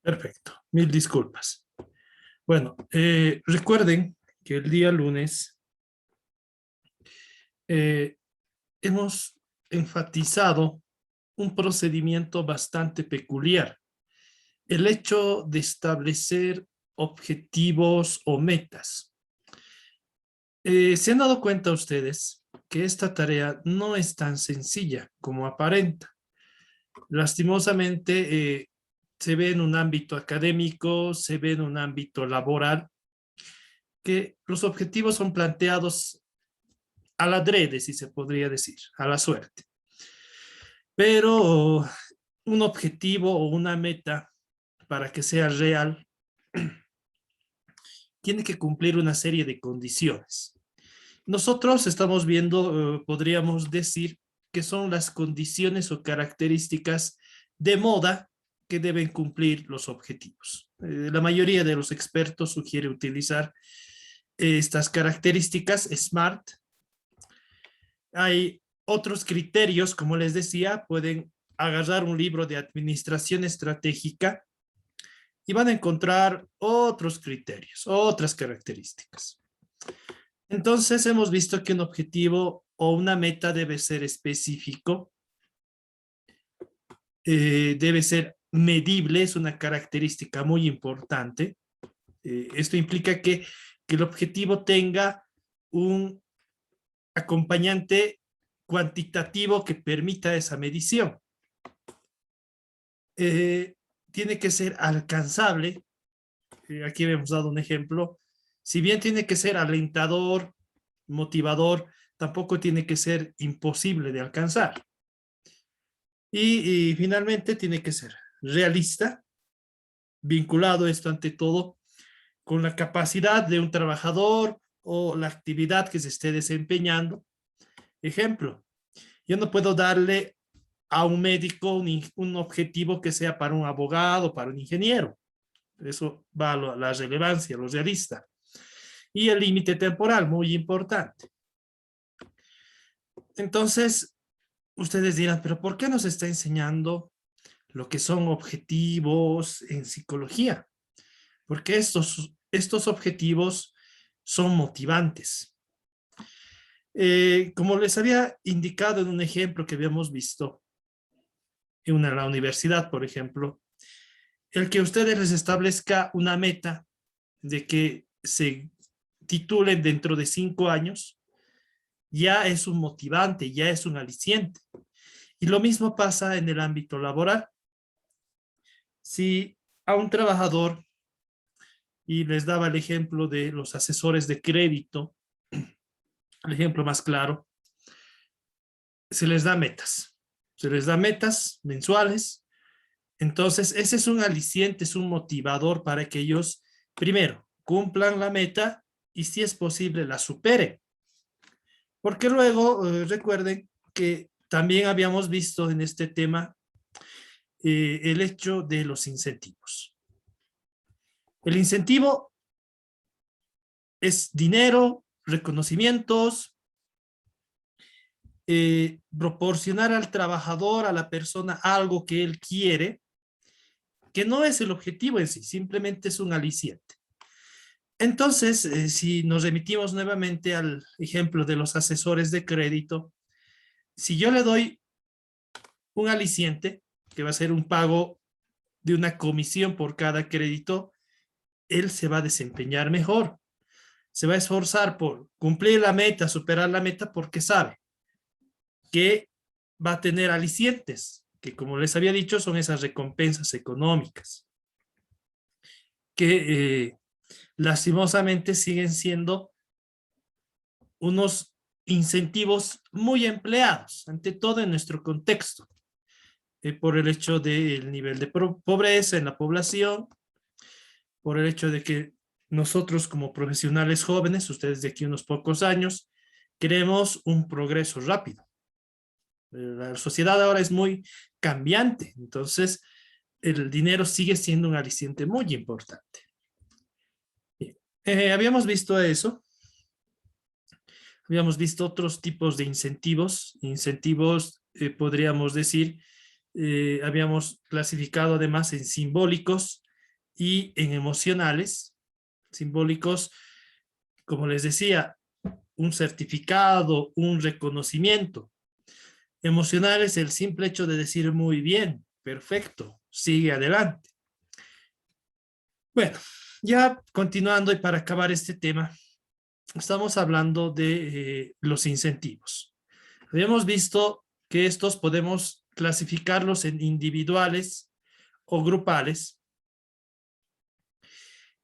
Perfecto, mil disculpas. Bueno, recuerden que el día lunes eh, hemos enfatizado un procedimiento bastante peculiar, el hecho de establecer objetivos o metas. ¿Se han dado cuenta ustedes que esta tarea no es tan sencilla como aparenta? Lastimosamente, se ve en un ámbito académico, se ve en un ámbito laboral, que los objetivos son planteados a la adrede, si se podría decir, a la suerte. Pero un objetivo o una meta, para que sea real, tiene que cumplir una serie de condiciones. Nosotros estamos viendo, podríamos decir, que son las condiciones o características de moda que deben cumplir los objetivos. La mayoría de los expertos sugiere utilizar estas características SMART. Hay otros criterios, como les decía, pueden agarrar un libro de administración estratégica y van a encontrar otros criterios, otras características. Entonces hemos visto que un objetivo o una meta debe ser específico, debe ser medible, es una característica muy importante. Esto implica que el objetivo tenga un acompañante cuantitativo que permita esa medición. Tiene que ser alcanzable. Aquí hemos dado un ejemplo. Si bien tiene que ser alentador, motivador, tampoco tiene que ser imposible de alcanzar. Y finalmente tiene que ser realista, vinculado esto ante todo con la capacidad de un trabajador o la actividad que se esté desempeñando. Ejemplo, yo no puedo darle a un médico un objetivo que sea para un abogado, para un ingeniero. Eso va a la relevancia, lo realista. Y el límite temporal, muy importante. Entonces, ustedes dirán, pero ¿por qué nos está enseñando lo que son objetivos en psicología? Porque estos objetivos son motivantes. Como les había indicado en un ejemplo que habíamos visto en la universidad, por ejemplo, el que ustedes les establezca una meta de que se titulen dentro de 5 años, ya es un motivante, ya es un aliciente. Y lo mismo pasa en el ámbito laboral. Si a un trabajador, y les daba el ejemplo de los asesores de crédito, el ejemplo más claro, se les da metas. Se les da metas mensuales. Entonces, ese es un aliciente, es un motivador para que ellos, primero, cumplan la meta y si es posible la superen. Porque luego, recuerden que también habíamos visto en este tema el hecho de los incentivos. El incentivo es dinero, reconocimientos, proporcionar al trabajador, a la persona, algo que él quiere, que no es el objetivo en sí, simplemente es un aliciente. Entonces, si nos remitimos nuevamente al ejemplo de los asesores de crédito, si yo le doy un aliciente, que va a ser un pago de una comisión por cada crédito, él se va a desempeñar mejor, se va a esforzar por cumplir la meta, superar la meta, porque sabe que va a tener alicientes, que como les había dicho, son esas recompensas económicas, que lastimosamente siguen siendo unos incentivos muy empleados, ante todo en nuestro contexto, por el hecho del nivel de pobreza en la población, por el hecho de que nosotros como profesionales jóvenes, ustedes de aquí unos pocos años, queremos un progreso rápido. La sociedad ahora es muy cambiante, entonces el dinero sigue siendo un aliciente muy importante. Habíamos visto eso, habíamos visto otros tipos de incentivos, podríamos decir, habíamos clasificado además en simbólicos, y en emocionales, simbólicos, como les decía, un certificado, un reconocimiento. Emocional es el simple hecho de decir muy bien, perfecto, sigue adelante. Bueno, ya continuando y para acabar este tema, estamos hablando de los incentivos. Habíamos visto que estos podemos clasificarlos en individuales o grupales.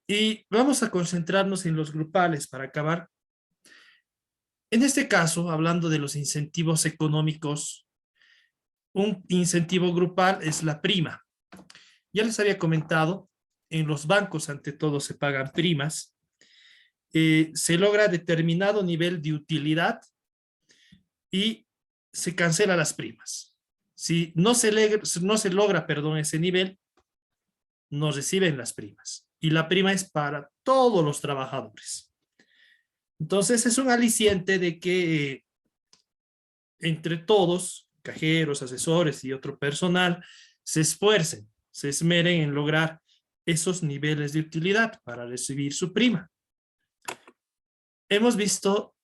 Y vamos a concentrarnos en los grupales para acabar. En este caso, hablando de los incentivos económicos, un incentivo grupal es la prima. Ya les había comentado, en los bancos ante todo se pagan primas. Se logra determinado nivel de utilidad y se cancela las primas. Si no se logra, perdón, ese nivel, no reciben las primas. Y la prima es para todos los trabajadores. Entonces es un aliciente de que entre todos, cajeros, asesores y otro personal, se esfuercen, se esmeren en lograr esos niveles de utilidad para recibir su prima. Hemos visto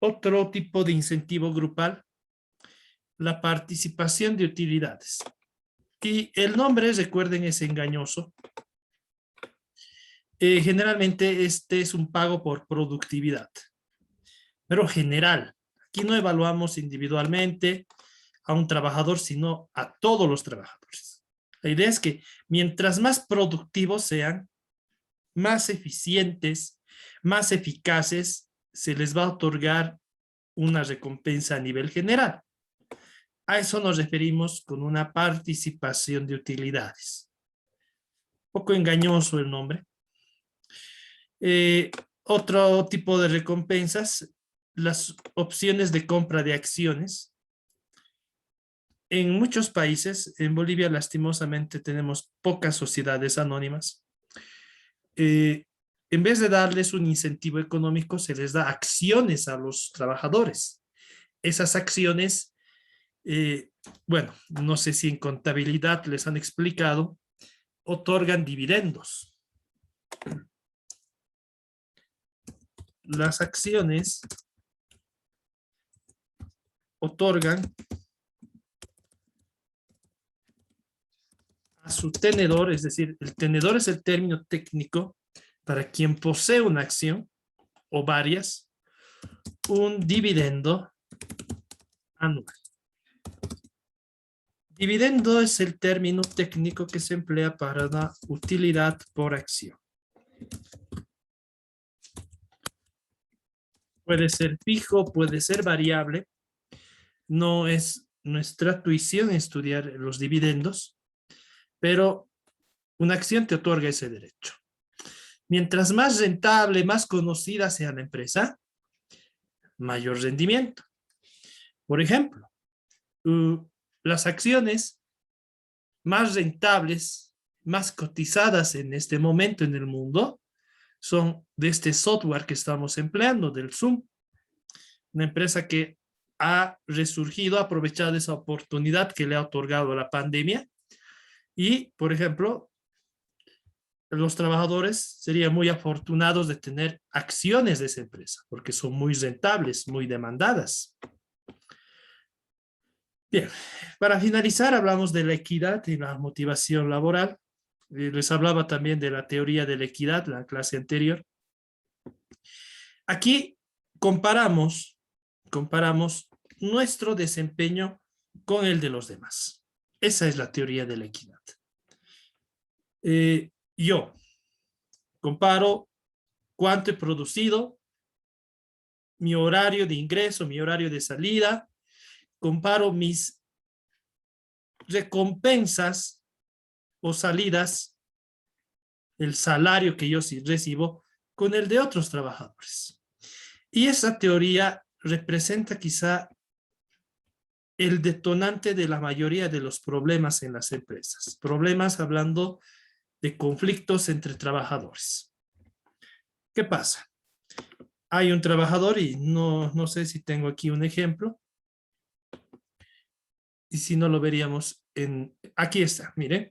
otro tipo de incentivo grupal, la participación de utilidades. Y el nombre, recuerden, es engañoso. Generalmente este es un pago por productividad, pero general. Aquí no evaluamos individualmente a un trabajador, sino a todos los trabajadores. La idea es que mientras más productivos sean, más eficientes, más eficaces, se les va a otorgar una recompensa a nivel general. A eso nos referimos con una participación de utilidades. Un poco engañoso el nombre. Otro tipo de recompensas, las opciones de compra de acciones. En muchos países, en Bolivia lastimosamente tenemos pocas sociedades anónimas. En vez de darles un incentivo económico, se les da acciones a los trabajadores. Esas acciones, bueno, no sé si en contabilidad les han explicado, otorgan dividendos. Las acciones otorgan a su tenedor, es decir, el tenedor es el término técnico para quien posee una acción o varias, un dividendo anual. Dividendo es el término técnico que se emplea para la utilidad por acción. Puede ser fijo, puede ser variable. No es nuestra tuición estudiar los dividendos, pero una acción te otorga ese derecho. Mientras más rentable, más conocida sea la empresa, mayor rendimiento. Por ejemplo, las acciones más rentables, más cotizadas en este momento en el mundo, son de este software que estamos empleando, del Zoom, una empresa que ha resurgido, ha aprovechado esa oportunidad que le ha otorgado la pandemia y, por ejemplo, los trabajadores serían muy afortunados de tener acciones de esa empresa porque son muy rentables, muy demandadas. Bien, para finalizar hablamos de la equidad y la motivación laboral. Les hablaba también de la teoría de la equidad, la clase anterior. Aquí comparamos nuestro desempeño con el de los demás. Esa es la teoría de la equidad. Yo comparo cuánto he producido, mi horario de ingreso, mi horario de salida, comparo mis recompensas o salidas, el salario que yo sí recibo, con el de otros trabajadores. Y esa teoría representa quizá el detonante de la mayoría de los problemas en las empresas. Problemas hablando de conflictos entre trabajadores. ¿Qué pasa? Hay un trabajador y no sé si tengo aquí un ejemplo. Y si no lo veríamos en... Aquí está, miren.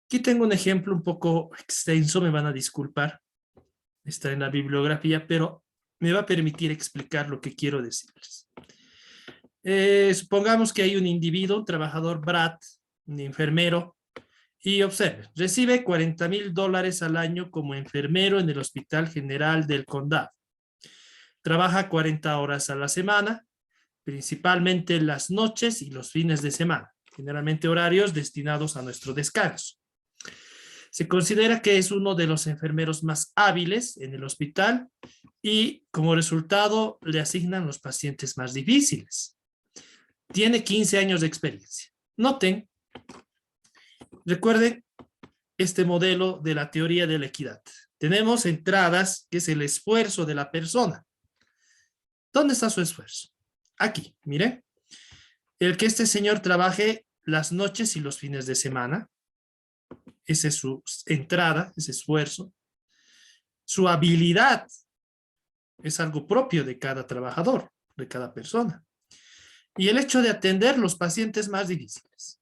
Aquí tengo un ejemplo un poco extenso, me van a disculpar, está en la bibliografía, pero me va a permitir explicar lo que quiero decirles. Supongamos que hay un individuo, un trabajador Brad, un enfermero, y observe, recibe $40,000 al año como enfermero en el Hospital General del Condado. Trabaja 40 horas a la semana, principalmente las noches y los fines de semana, generalmente horarios destinados a nuestro descanso. Se considera que es uno de los enfermeros más hábiles en el hospital y como resultado le asignan los pacientes más difíciles. Tiene 15 años de experiencia. Noten, recuerden este modelo de la teoría de la equidad. Tenemos entradas, que es el esfuerzo de la persona. ¿Dónde está su esfuerzo? Aquí, mire. El que este señor trabaje las noches y los fines de semana. Esa es su entrada, ese esfuerzo. Su habilidad es algo propio de cada trabajador, de cada persona. Y el hecho de atender los pacientes más difíciles.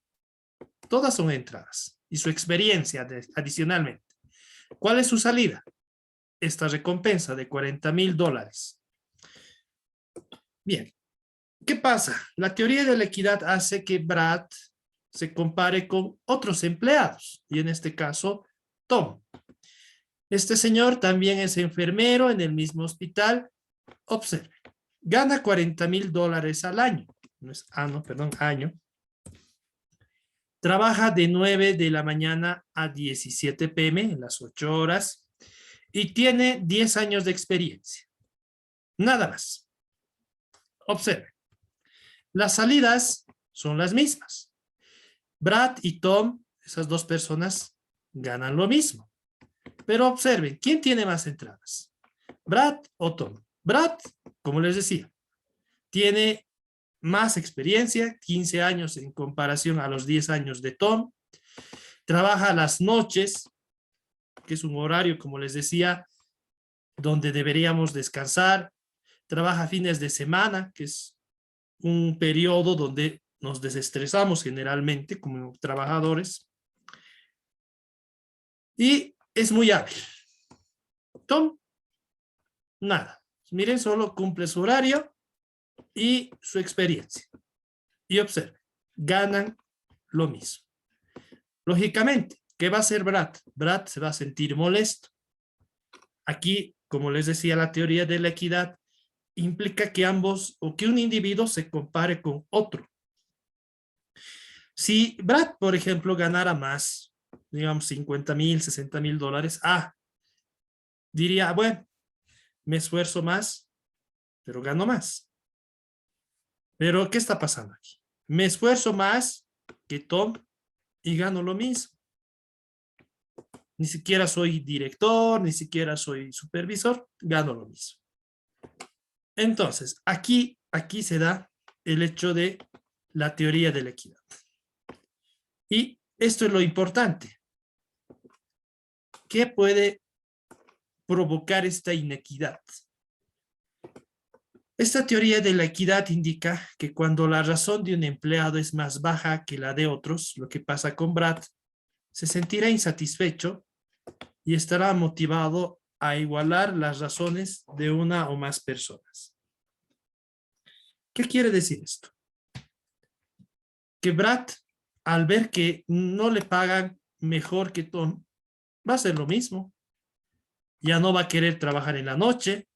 Todas son entradas. Y su experiencia adicionalmente. ¿Cuál es su salida? Esta recompensa de $40,000. Bien. ¿Qué pasa? La teoría de la equidad hace que Brad se compare con otros empleados, y en este caso, Tom. Este señor también es enfermero en el mismo hospital. Observe, gana $40,000 al año. No es año, perdón, año. Trabaja de 9 de la mañana a 17 p.m. en las 8 horas y tiene 10 años de experiencia. Nada más. Observe. Las salidas son las mismas. Brad y Tom, esas dos personas, ganan lo mismo. Pero observen, ¿quién tiene más entradas? ¿Brad o Tom? Brad, como les decía, tiene más experiencia, 15 años en comparación a los 10 años de Tom. Trabaja las noches, que es un horario, como les decía, donde deberíamos descansar. Trabaja fines de semana, que es un periodo donde nos desestresamos generalmente como trabajadores. Y es muy hábil. Tom, nada. Miren, solo cumple su horario y su experiencia. Y observen, ganan lo mismo. Lógicamente, ¿qué va a hacer Brad? Brad se va a sentir molesto. Aquí, como les decía, la teoría de la equidad implica que ambos o que un individuo se compare con otro. Si Brad, por ejemplo, ganara más, digamos $50,000, $60,000, diría, bueno, me esfuerzo más, pero gano más. Pero, ¿qué está pasando aquí? Me esfuerzo más que Tom y gano lo mismo. Ni siquiera soy director, ni siquiera soy supervisor, gano lo mismo. Entonces, aquí se da el hecho de la teoría de la equidad. Y esto es lo importante. ¿Qué puede provocar esta inequidad? Esta teoría de la equidad indica que cuando la razón de un empleado es más baja que la de otros, lo que pasa con Brad, se sentirá insatisfecho y estará motivado a igualar las razones de una o más personas. ¿Qué quiere decir esto? Que Brad, al ver que no le pagan mejor que Tom, va a hacer lo mismo. Ya no va a querer trabajar en la noche,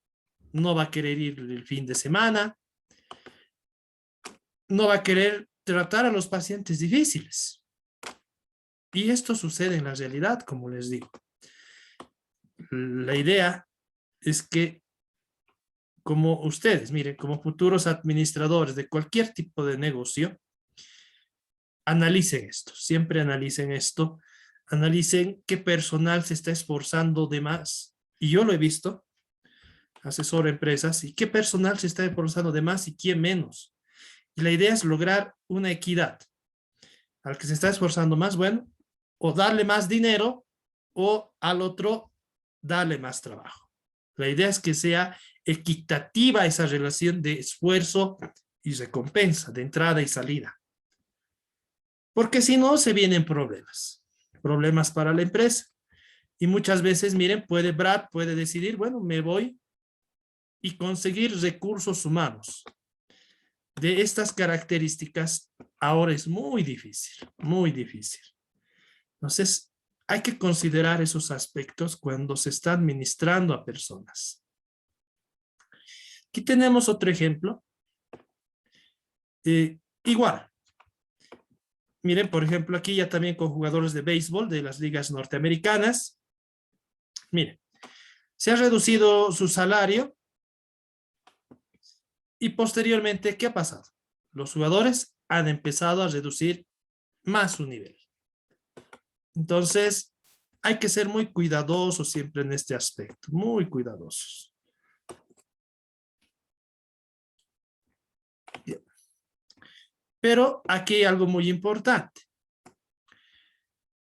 no va a querer ir el fin de semana, no va a querer tratar a los pacientes difíciles. Y esto sucede en la realidad, como les digo. La idea es que como ustedes, miren, como futuros administradores de cualquier tipo de negocio, analicen esto, siempre analicen esto, analicen qué personal se está esforzando de más. Y yo lo he visto, asesoro empresas, y qué personal se está esforzando de más y quién menos. Y la idea es lograr una equidad. Al que se está esforzando más, bueno, o darle más dinero, o al otro darle más trabajo. La idea es que sea equitativa esa relación de esfuerzo y recompensa, de entrada y salida. Porque si no, se vienen problemas. problemas para la empresa. Y muchas veces, miren, Brad puede decidir, bueno, me voy y conseguir recursos humanos de estas características ahora es muy difícil, muy difícil. Entonces, hay que considerar esos aspectos cuando se está administrando a personas. Aquí tenemos otro ejemplo. Igual. Miren, por ejemplo, aquí ya también con jugadores de béisbol de las ligas norteamericanas. Miren, se ha reducido su salario y posteriormente, ¿qué ha pasado? Los jugadores han empezado a reducir más su nivel. Entonces, hay que ser muy cuidadosos siempre en este aspecto, muy cuidadosos. Bien. Pero aquí hay algo muy importante.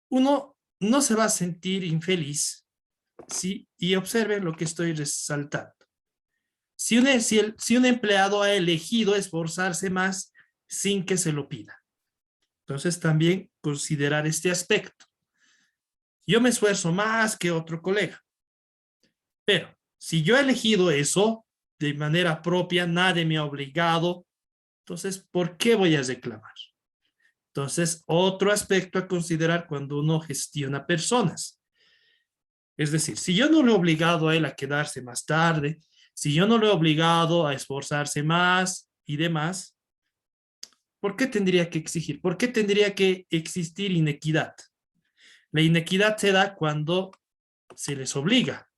Uno no se va a sentir infeliz, ¿sí? Y observen lo que estoy resaltando. Si un empleado ha elegido esforzarse más sin que se lo pida. Entonces, también considerar este aspecto. Yo me esfuerzo más que otro colega. Pero si yo he elegido eso de manera propia, nadie me ha obligado, entonces, ¿por qué voy a reclamar? Entonces, otro aspecto a considerar cuando uno gestiona personas. Es decir, si yo no le he obligado a él a quedarse más tarde, si yo no le he obligado a esforzarse más y demás, ¿por qué tendría que exigir? ¿Por qué tendría que existir inequidad? La inequidad se da cuando se les obliga.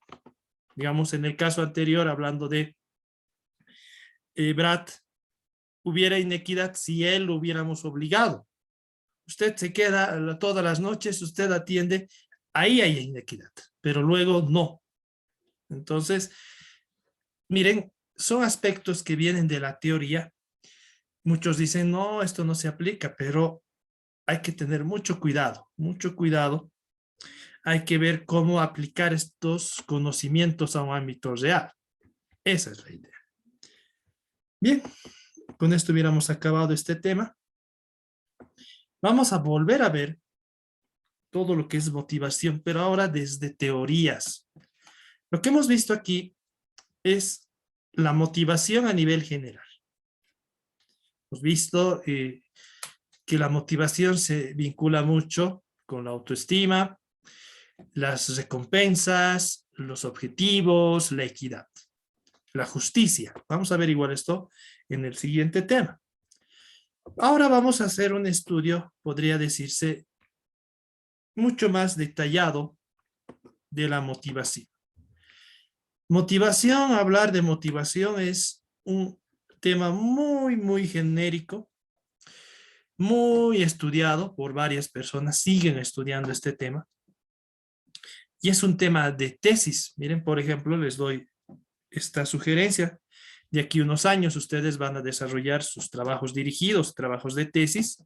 Digamos, en el caso anterior, hablando de Brad, hubiera inequidad si él lo hubiéramos obligado. Usted se queda todas las noches, usted atiende, ahí hay inequidad, pero luego no. Entonces, miren, son aspectos que vienen de la teoría. Muchos dicen, no, esto no se aplica, pero hay que tener mucho cuidado, mucho cuidado. Hay que ver cómo aplicar estos conocimientos a un ámbito real. Esa es la idea. Bien, con esto hubiéramos acabado este tema. Vamos a volver a ver todo lo que es motivación, pero ahora desde teorías. Lo que hemos visto aquí es la motivación a nivel general. Hemos visto que la motivación se vincula mucho con la autoestima, las recompensas, los objetivos, la equidad, la justicia. Vamos a averiguar esto en el siguiente tema. Ahora vamos a hacer un estudio, podría decirse, mucho más detallado de la motivación. Motivación, hablar de motivación es un tema muy, muy genérico, muy estudiado por varias personas, siguen estudiando este tema. Y es un tema de tesis. Miren, por ejemplo, les doy esta sugerencia. De aquí a unos años ustedes van a desarrollar sus trabajos dirigidos, trabajos de tesis.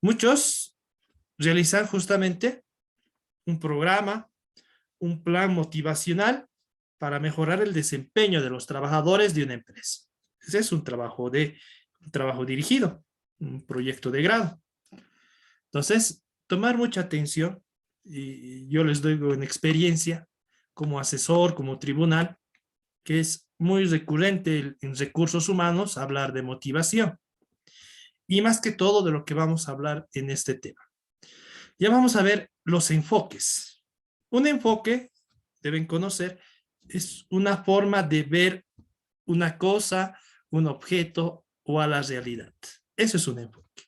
Muchos realizan justamente un programa, un plan motivacional para mejorar el desempeño de los trabajadores de una empresa. Ese es un trabajo dirigido, un proyecto de grado. Entonces, tomar mucha atención, y yo les doy una experiencia como asesor, como tribunal, que es muy recurrente en recursos humanos hablar de motivación. Y más que todo de lo que vamos a hablar en este tema. Ya vamos a ver los enfoques. Un enfoque, deben conocer, es una forma de ver una cosa, un objeto o a la realidad. Eso es un enfoque.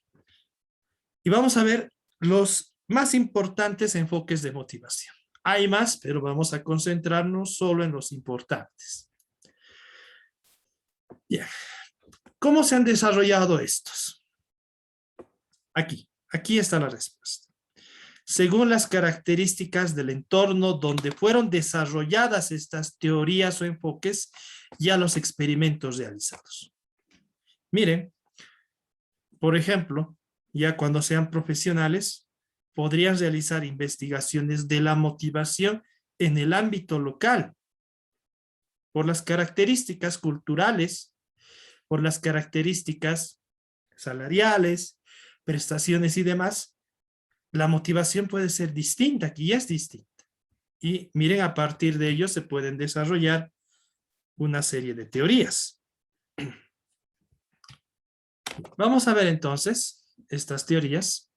Y vamos a ver los más importantes enfoques de motivación. Hay más, pero vamos a concentrarnos solo en los importantes. Bien. ¿Cómo se han desarrollado estos? Aquí está la respuesta. Según las características del entorno donde fueron desarrolladas estas teorías o enfoques y a los experimentos realizados. Miren, por ejemplo, ya cuando sean profesionales, podrían realizar investigaciones de la motivación en el ámbito local, por las características culturales, por las características salariales, prestaciones y demás. la motivación puede ser distinta, aquí es distinta. Y miren, a partir de ello se pueden desarrollar una serie de teorías. Vamos a ver entonces estas teorías.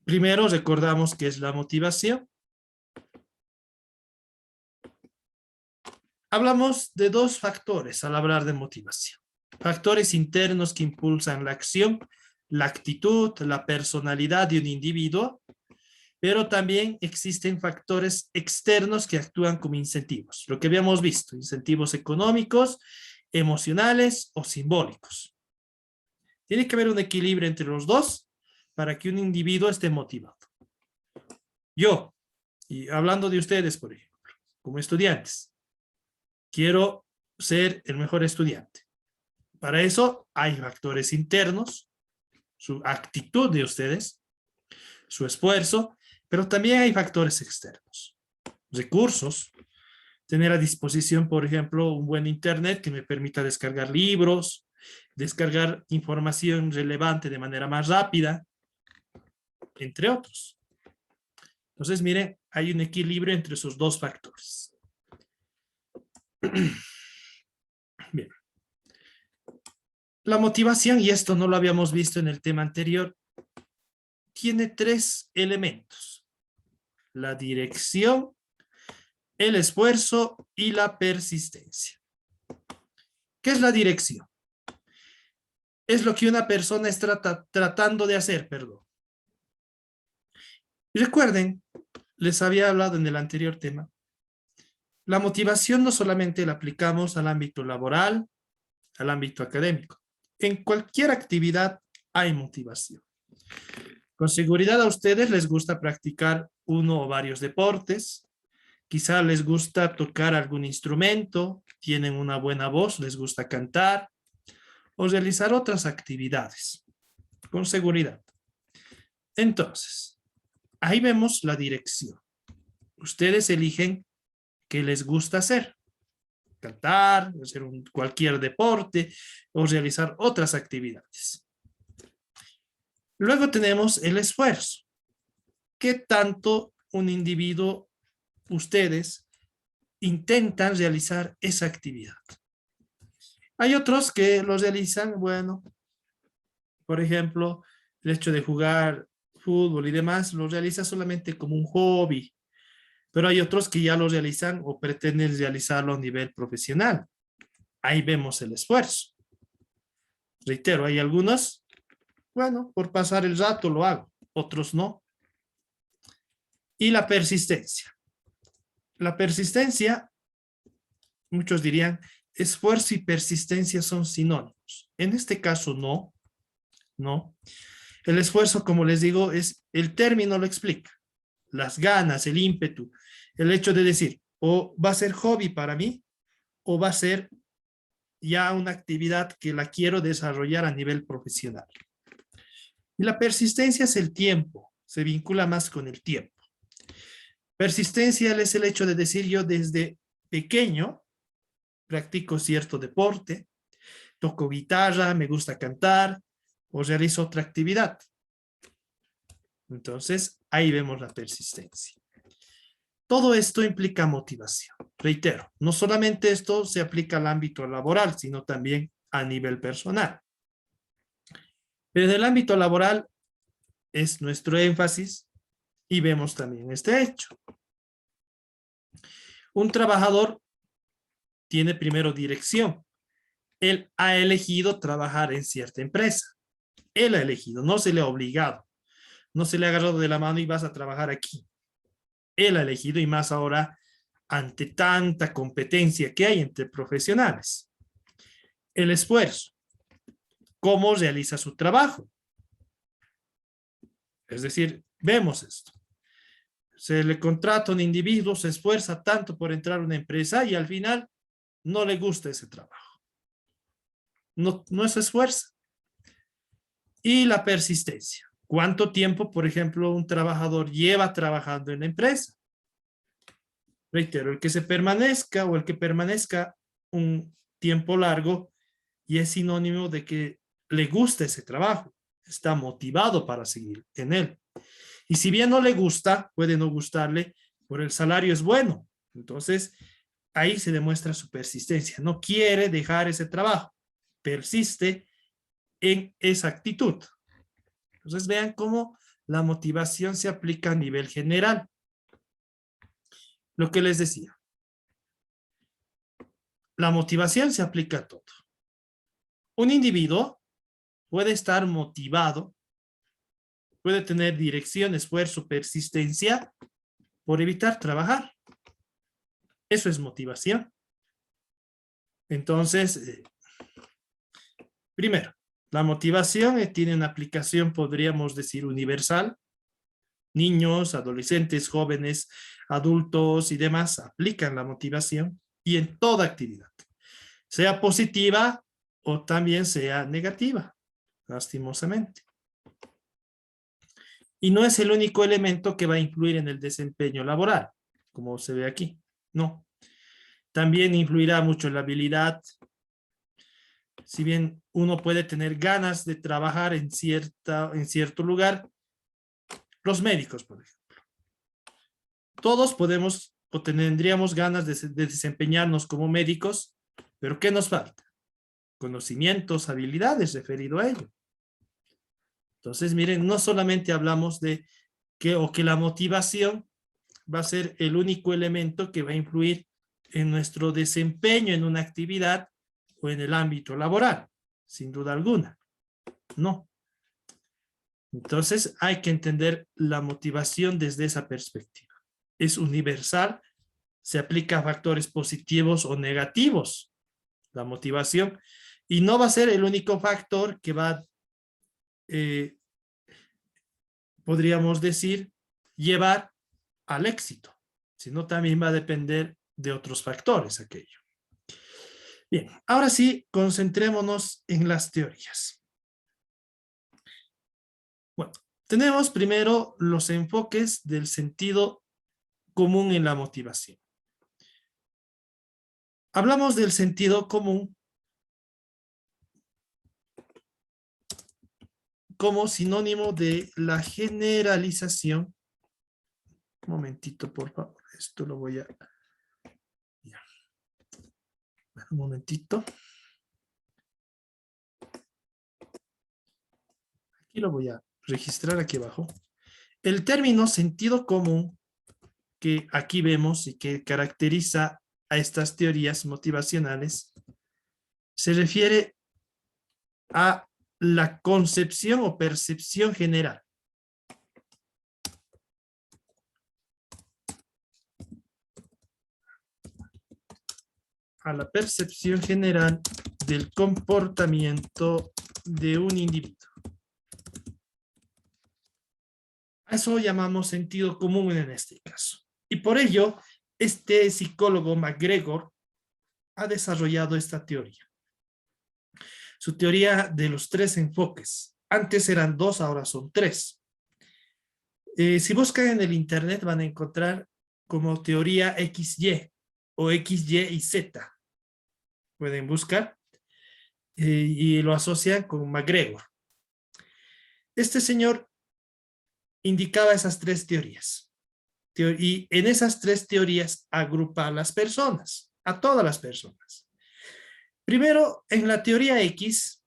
Primero recordamos qué es la motivación. Hablamos de dos factores al hablar de motivación. Factores internos que impulsan la acción, la actitud, la personalidad de un individuo, pero también existen factores externos que actúan como incentivos. Lo que habíamos visto, incentivos económicos, emocionales o simbólicos. Tiene que haber un equilibrio entre los dos para que un individuo esté motivado. Yo, y hablando de ustedes, por ejemplo, como estudiantes, quiero ser el mejor estudiante. Para eso hay factores internos, su actitud de ustedes, su esfuerzo, pero también hay factores externos, recursos, tener a disposición, por ejemplo, un buen internet que me permita descargar libros, descargar información relevante de manera más rápida, entre otros. Entonces, miren, hay un equilibrio entre esos dos factores. Bien. La motivación, y esto no lo habíamos visto en el tema anterior, tiene tres elementos: la dirección, el esfuerzo y la persistencia. ¿Qué es la dirección? Es lo que una persona está tratando de hacer, perdón. Y recuerden, les había hablado en el anterior tema, la motivación no solamente la aplicamos al ámbito laboral, al ámbito académico. En cualquier actividad hay motivación. Con seguridad a ustedes les gusta practicar uno o varios deportes, quizá les gusta tocar algún instrumento, tienen una buena voz, les gusta cantar o realizar otras actividades, con seguridad. Entonces, ahí vemos la dirección. Ustedes eligen qué les gusta hacer: cantar, hacer cualquier deporte o realizar otras actividades. Luego tenemos el esfuerzo. ¿Qué tanto un individuo, ustedes, intentan realizar esa actividad? Hay otros que lo realizan, bueno, por ejemplo, el hecho de jugar fútbol y demás, lo realiza solamente como un hobby, pero hay otros que ya lo realizan o pretenden realizarlo a nivel profesional. Ahí vemos el esfuerzo. Reitero, hay algunos, bueno, por pasar el rato lo hago, otros no. Y la persistencia. La persistencia, muchos dirían, esfuerzo y persistencia son sinónimos. En este caso, no. No. El esfuerzo, como les digo, es el término lo explica. Las ganas, el ímpetu, el hecho de decir, o va a ser hobby para mí, o va a ser ya una actividad que la quiero desarrollar a nivel profesional. Y la persistencia es el tiempo, se vincula más con el tiempo. Persistencia es el hecho de decir, yo desde pequeño practico cierto deporte, toco guitarra, me gusta cantar o realizo otra actividad. Entonces, ahí vemos la persistencia. Todo esto implica motivación. Reitero, no solamente esto se aplica al ámbito laboral, sino también a nivel personal. Pero en el ámbito laboral es nuestro énfasis y vemos también este hecho. Un trabajador tiene primero dirección. Él ha elegido trabajar en cierta empresa. Él ha elegido, no se le ha obligado. No se le ha agarrado de la mano y vas a trabajar aquí. Él ha elegido, y más ahora ante tanta competencia que hay entre profesionales. El esfuerzo. ¿Cómo realiza su trabajo? Es decir, vemos esto. Se le contrata a un individuo, se esfuerza tanto por entrar a una empresa y al final no le gusta ese trabajo. No se esfuerza. Y la persistencia. ¿Cuánto tiempo, por ejemplo, un trabajador lleva trabajando en la empresa? Reitero, el que se permanezca o el que permanezca un tiempo largo y es sinónimo de que le gusta ese trabajo. está motivado para seguir en él. Y si bien no le gusta, puede no gustarle, pero el salario es bueno. Entonces, ahí se demuestra su persistencia. No quiere dejar ese trabajo. Persiste en esa actitud. Entonces, vean cómo la motivación se aplica a nivel general. Lo que les decía. La motivación se aplica a todo. Un individuo puede estar motivado, puede tener dirección, esfuerzo, persistencia por evitar trabajar. Eso es motivación. Entonces, primero, la motivación tiene una aplicación, podríamos decir, universal. Niños, adolescentes, jóvenes, adultos y demás aplican la motivación y en toda actividad, sea positiva o también sea negativa, lastimosamente. Y no es el único elemento que va a influir en el desempeño laboral, como se ve aquí. No. También influirá mucho la habilidad. Si bien uno puede tener ganas de trabajar en cierto lugar, los médicos, por ejemplo. Todos podemos o tendríamos ganas de desempeñarnos como médicos, pero ¿qué nos falta? Conocimientos, habilidades referido a ello. Entonces, miren, no solamente hablamos de que la motivación va a ser el único elemento que va a influir en nuestro desempeño en una actividad o en el ámbito laboral, sin duda alguna. No. Entonces, hay que entender la motivación desde esa perspectiva. Es universal, se aplica a factores positivos o negativos, la motivación, y no va a ser el único factor que va, podríamos decir, llevar al éxito, sino también va a depender de otros factores aquello. Bien, ahora sí, concentrémonos en las teorías. Bueno, tenemos primero los enfoques del sentido común en la motivación. Hablamos del sentido común como sinónimo de la generalización. Un momentito, por favor. Esto lo voy a... Ya. Un momentito. Aquí lo voy a registrar aquí abajo. El término sentido común que aquí vemos y que caracteriza a estas teorías motivacionales se refiere a la concepción o percepción general. A la percepción general del comportamiento de un individuo. A eso llamamos sentido común en este caso. Y por ello, este psicólogo McGregor ha desarrollado esta teoría. Su teoría de los 3 enfoques. Antes eran 2, ahora son 3. Si buscan en el internet van a encontrar como teoría XY o XY y Z. Pueden buscar y lo asocian con McGregor. Este señor indicaba esas 3 teorías. Y en esas 3 teorías agrupa a las personas, a todas las personas. Primero, en la teoría X,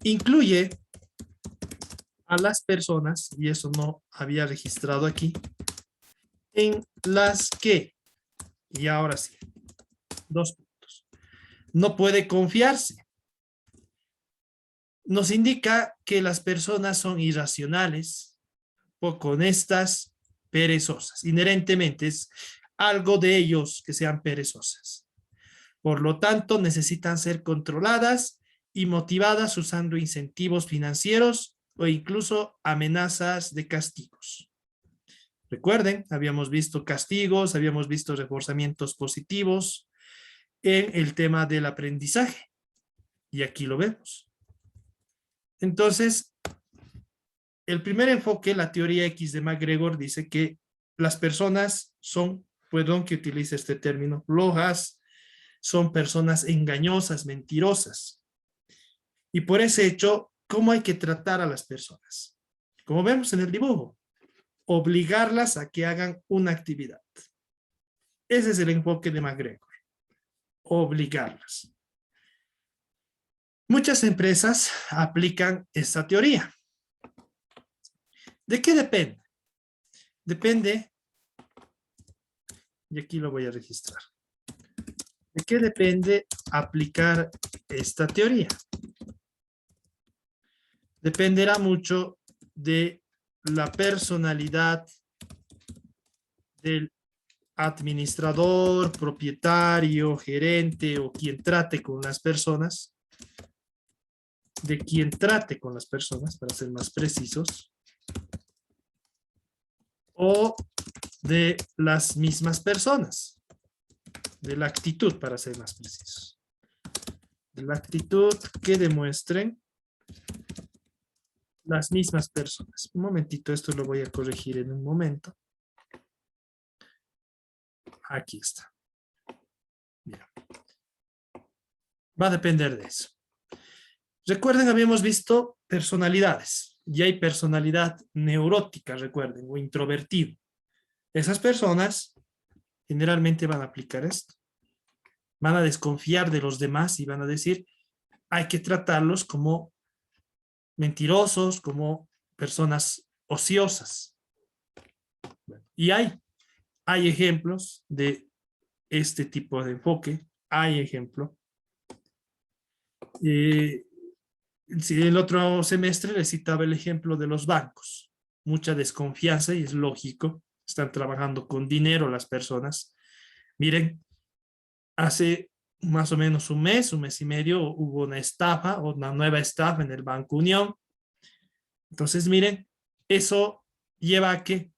incluye a las personas, y eso no había registrado aquí, en las que, y ahora sí, 2 puntos, no puede confiarse. Nos indica que las personas son irracionales, poco honestas, perezosas. Inherentemente es algo de ellos que sean perezosas. Por lo tanto, necesitan ser controladas y motivadas usando incentivos financieros o incluso amenazas de castigos. Recuerden, habíamos visto castigos, habíamos visto reforzamientos positivos en el tema del aprendizaje. Y aquí lo vemos. Entonces, el primer enfoque, la teoría X de McGregor, dice que las personas son, perdón que utilice este término, flojas, son personas engañosas, mentirosas. Y por ese hecho, ¿cómo hay que tratar a las personas? Como vemos en el dibujo, obligarlas a que hagan una actividad. Ese es el enfoque de McGregor, obligarlas. Muchas empresas aplican esta teoría. ¿De qué depende? Depende, y aquí lo voy a registrar. ¿De qué depende aplicar esta teoría? Dependerá mucho de la personalidad del administrador, propietario, gerente o quien trate con las personas, de quien trate con las personas, para ser más precisos, o de las mismas personas, de la actitud, para ser más precisos, de la actitud que demuestren las mismas personas. Un momentito, esto lo voy a corregir en un momento. Aquí está. Mira. Va a depender de eso. Recuerden, habíamos visto personalidades. Y hay personalidad neurótica, recuerden, o introvertido. Esas personas generalmente van a aplicar esto. Van a desconfiar de los demás y van a decir, hay que tratarlos como mentirosos, como personas ociosas. Y hay ejemplos de este tipo de enfoque. Hay ejemplo. Si el otro semestre les citaba el ejemplo de los bancos. Mucha desconfianza y es lógico. Están trabajando con dinero las personas. Miren, hace más o menos un mes y medio, hubo una estafa o una nueva estafa en el Banco Unión. Entonces, miren, eso lleva a que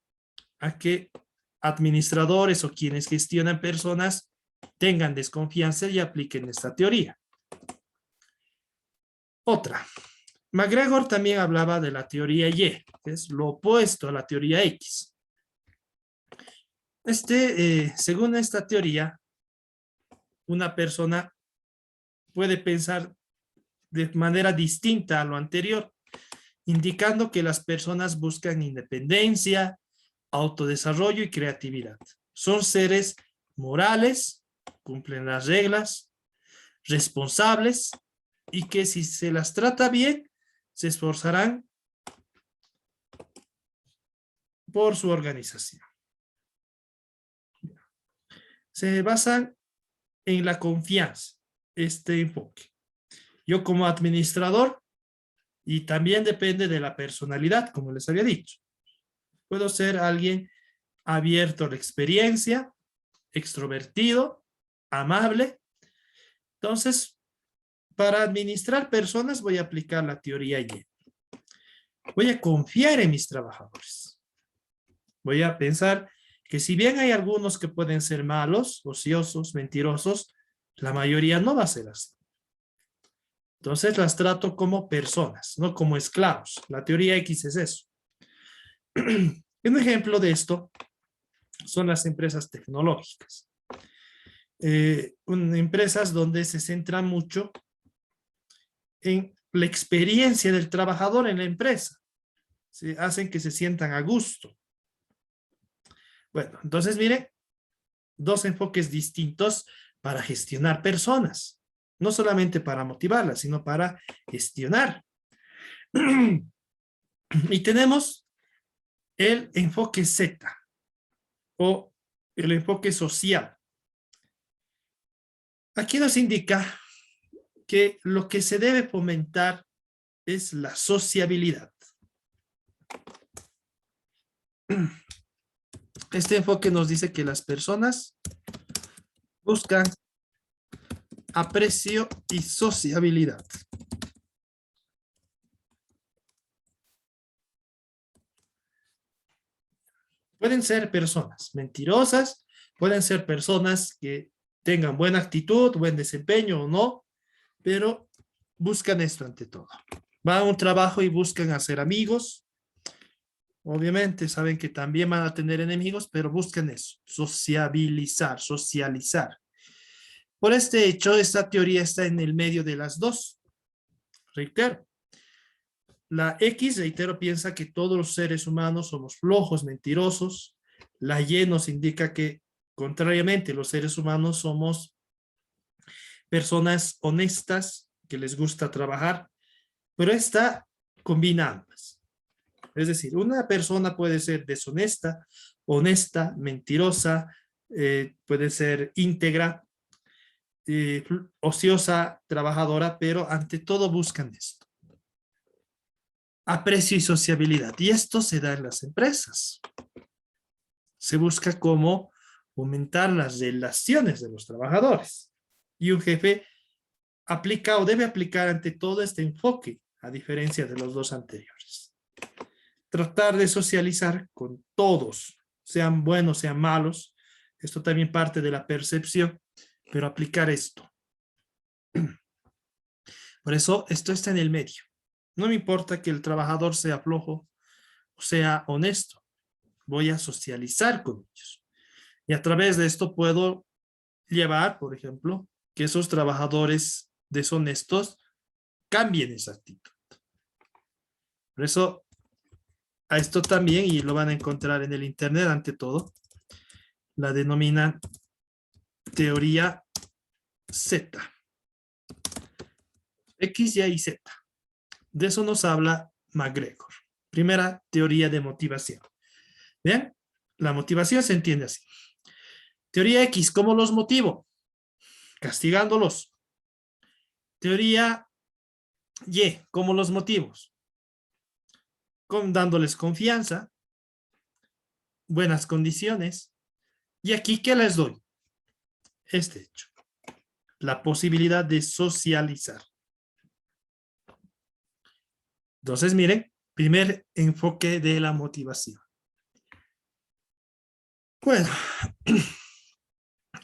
administradores o quienes gestionan personas tengan desconfianza y apliquen esta teoría. Otra. McGregor también hablaba de la teoría Y, que es lo opuesto a la teoría X. Según esta teoría, una persona puede pensar de manera distinta a lo anterior, indicando que las personas buscan independencia, autodesarrollo y creatividad. Son seres morales, cumplen las reglas, responsables y que si se las trata bien, se esforzarán por su organización. Se basan en la confianza, este enfoque. Yo como administrador, y también depende de la personalidad, como les había dicho. Puedo ser alguien abierto a la experiencia, extrovertido, amable. Entonces, para administrar personas voy a aplicar la teoría Y. Voy a confiar en mis trabajadores. Voy a pensar que si bien hay algunos que pueden ser malos, ociosos, mentirosos, la mayoría no va a ser así. Entonces las trato como personas, no como esclavos. La teoría X es eso. Un ejemplo de esto son las empresas tecnológicas. Empresas donde se centra mucho en la experiencia del trabajador en la empresa. ¿Sí? Hacen que se sientan a gusto. Bueno, entonces mire, dos enfoques distintos para gestionar personas. No solamente para motivarlas, sino para gestionar. Y tenemos el enfoque Z o el enfoque social. Aquí nos indica que lo que se debe fomentar es la sociabilidad. Este enfoque nos dice que las personas buscan aprecio y sociabilidad. Pueden ser personas mentirosas, pueden ser personas que tengan buena actitud, buen desempeño o no, pero buscan esto ante todo. Van a un trabajo y buscan hacer amigos. Obviamente saben que también van a tener enemigos, pero buscan eso, sociabilizar, socializar. Por este hecho, esta teoría está en el medio de las dos. Reitero, la X, reitero, piensa que todos los seres humanos somos flojos, mentirosos. La Y nos indica que, contrariamente, los seres humanos somos personas honestas, que les gusta trabajar, pero esta combina ambas. Es decir, una persona puede ser deshonesta, honesta, mentirosa, puede ser íntegra, ociosa, trabajadora, pero ante todo buscan esto: aprecio y sociabilidad. Y esto se da en las empresas. Se busca cómo aumentar las relaciones de los trabajadores. Y un jefe aplica o debe aplicar ante todo este enfoque, a diferencia de los dos anteriores. Tratar de socializar con todos, sean buenos, sean malos. Esto también parte de la percepción, pero aplicar esto. Por eso esto está en el medio. No me importa que el trabajador sea flojo o sea honesto. Voy a socializar con ellos. Y a través de esto puedo llevar, por ejemplo, que esos trabajadores deshonestos cambien esa actitud. Por eso, a esto también, y lo van a encontrar en el internet ante todo, la denominan teoría Z. X, Y y Z. De eso nos habla McGregor. Primera teoría de motivación. ¿Bien? La motivación se entiende así. Teoría X, ¿cómo los motivo? Castigándolos. Teoría Y, ¿cómo los motivo? Dándoles confianza, buenas condiciones. Y aquí, ¿qué les doy? Este hecho. La posibilidad de socializar. Entonces, miren, primer enfoque de la motivación. Bueno,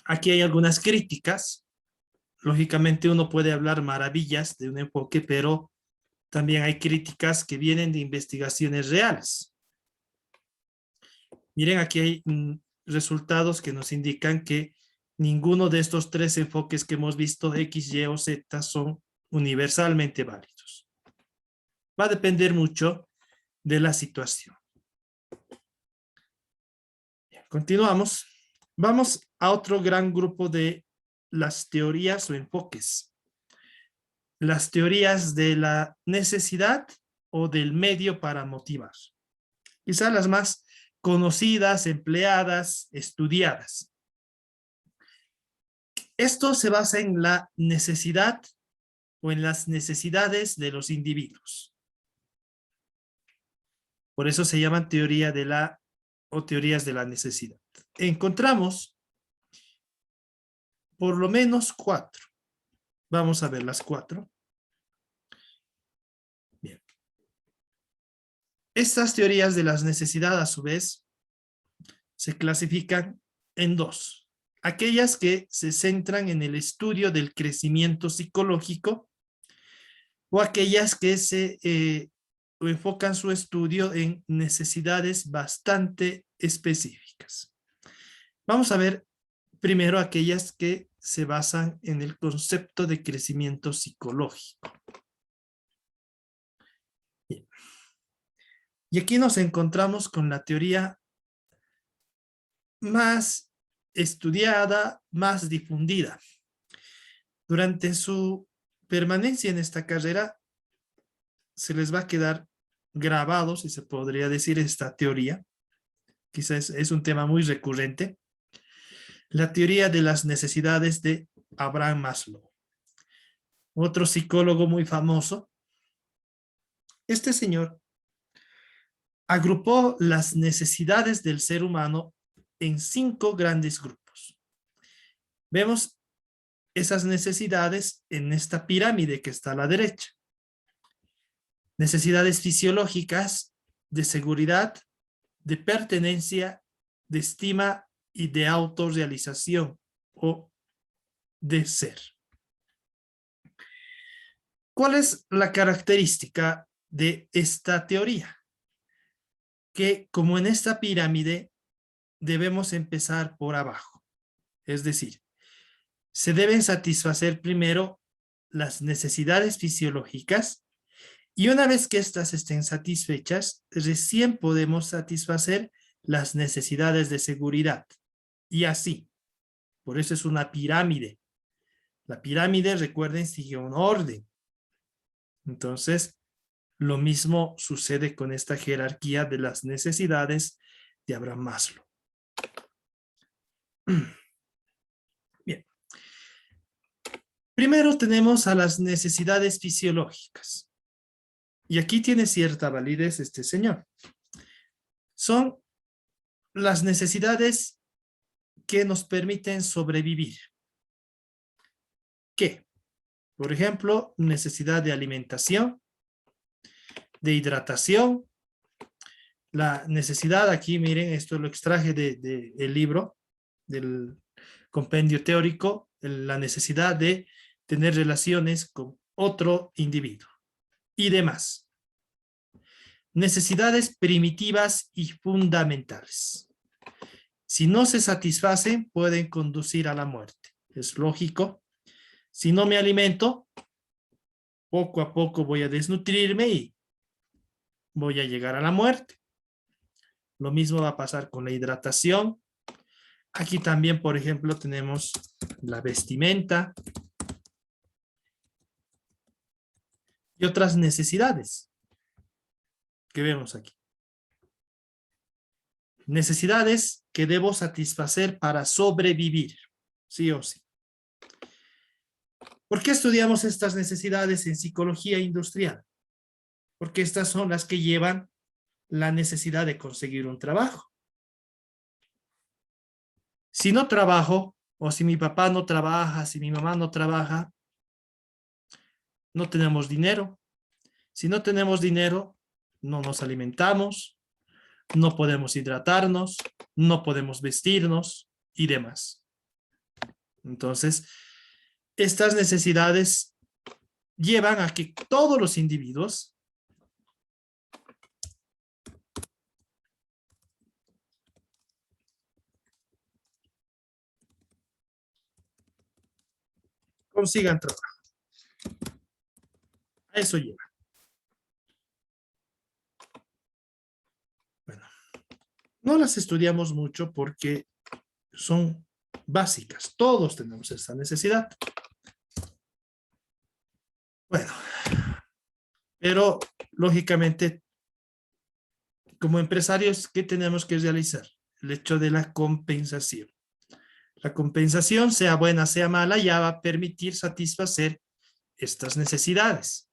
aquí hay algunas críticas. Lógicamente uno puede hablar maravillas de un enfoque, pero también hay críticas que vienen de investigaciones reales. Miren, aquí hay resultados que nos indican que ninguno de estos tres enfoques que hemos visto, X, Y o Z, son universalmente válidos. Va a depender mucho de la situación. Continuamos. Vamos a otro gran grupo de las teorías o enfoques. Las teorías de la necesidad o del medio para motivar. Quizás las más conocidas, empleadas, estudiadas. Esto se basa en la necesidad o en las necesidades de los individuos. Por eso se llaman teoría de la o teorías de la necesidad. Encontramos por lo menos 4. Vamos a ver las 4. Bien. Estas teorías de las necesidades, a su vez, se clasifican en 2. Aquellas que se centran en el estudio del crecimiento psicológico o aquellas que se enfocan su estudio en necesidades bastante específicas. Vamos a ver primero aquellas que se basan en el concepto de crecimiento psicológico. Bien. Y aquí nos encontramos con la teoría más estudiada, más difundida. Durante su permanencia en esta carrera, se les va a quedar grabado, si se podría decir, esta teoría. Quizás es un tema muy recurrente. La teoría de las necesidades de Abraham Maslow. Otro psicólogo muy famoso. Este señor agrupó las necesidades del ser humano en 5 grandes grupos. Vemos esas necesidades en esta pirámide que está a la derecha. Necesidades fisiológicas, de seguridad, de pertenencia, de estima y de autorrealización o de ser. ¿Cuál es la característica de esta teoría? Que como en esta pirámide debemos empezar por abajo. Es decir, se deben satisfacer primero las necesidades fisiológicas y una vez que éstas estén satisfechas, recién podemos satisfacer las necesidades de seguridad. Y así. Por eso es una pirámide. La pirámide, recuerden, sigue un orden. Entonces, lo mismo sucede con esta jerarquía de las necesidades de Abraham Maslow. Bien. Primero tenemos a las necesidades fisiológicas. Y aquí tiene cierta validez este señor. Son las necesidades que nos permiten sobrevivir. ¿Qué? Por ejemplo, necesidad de alimentación, de hidratación, la necesidad, aquí miren, esto lo extraje del libro, del compendio teórico, la necesidad de tener relaciones con otro individuo y demás. Necesidades primitivas y fundamentales. Si no se satisfacen, pueden conducir a la muerte. Es lógico. Si no me alimento, poco a poco voy a desnutrirme y voy a llegar a la muerte. Lo mismo va a pasar con la hidratación. Aquí también, por ejemplo, tenemos la vestimenta y otras necesidades que vemos aquí. Necesidades que debo satisfacer para sobrevivir, sí o sí. ¿Por qué estudiamos estas necesidades en psicología industrial? Porque estas son las que llevan la necesidad de conseguir un trabajo. Si no trabajo, o si mi papá no trabaja, si mi mamá no trabaja, no tenemos dinero. Si no tenemos dinero, no nos alimentamos, no podemos hidratarnos, no podemos vestirnos y demás. Entonces, estas necesidades llevan a que todos los individuos consigan trabajo. A eso lleva. Bueno, no las estudiamos mucho porque son básicas. Todos tenemos esta necesidad. Bueno, pero lógicamente, como empresarios, ¿qué tenemos que realizar? El hecho de la compensación. La compensación, sea buena, sea mala, ya va a permitir satisfacer estas necesidades.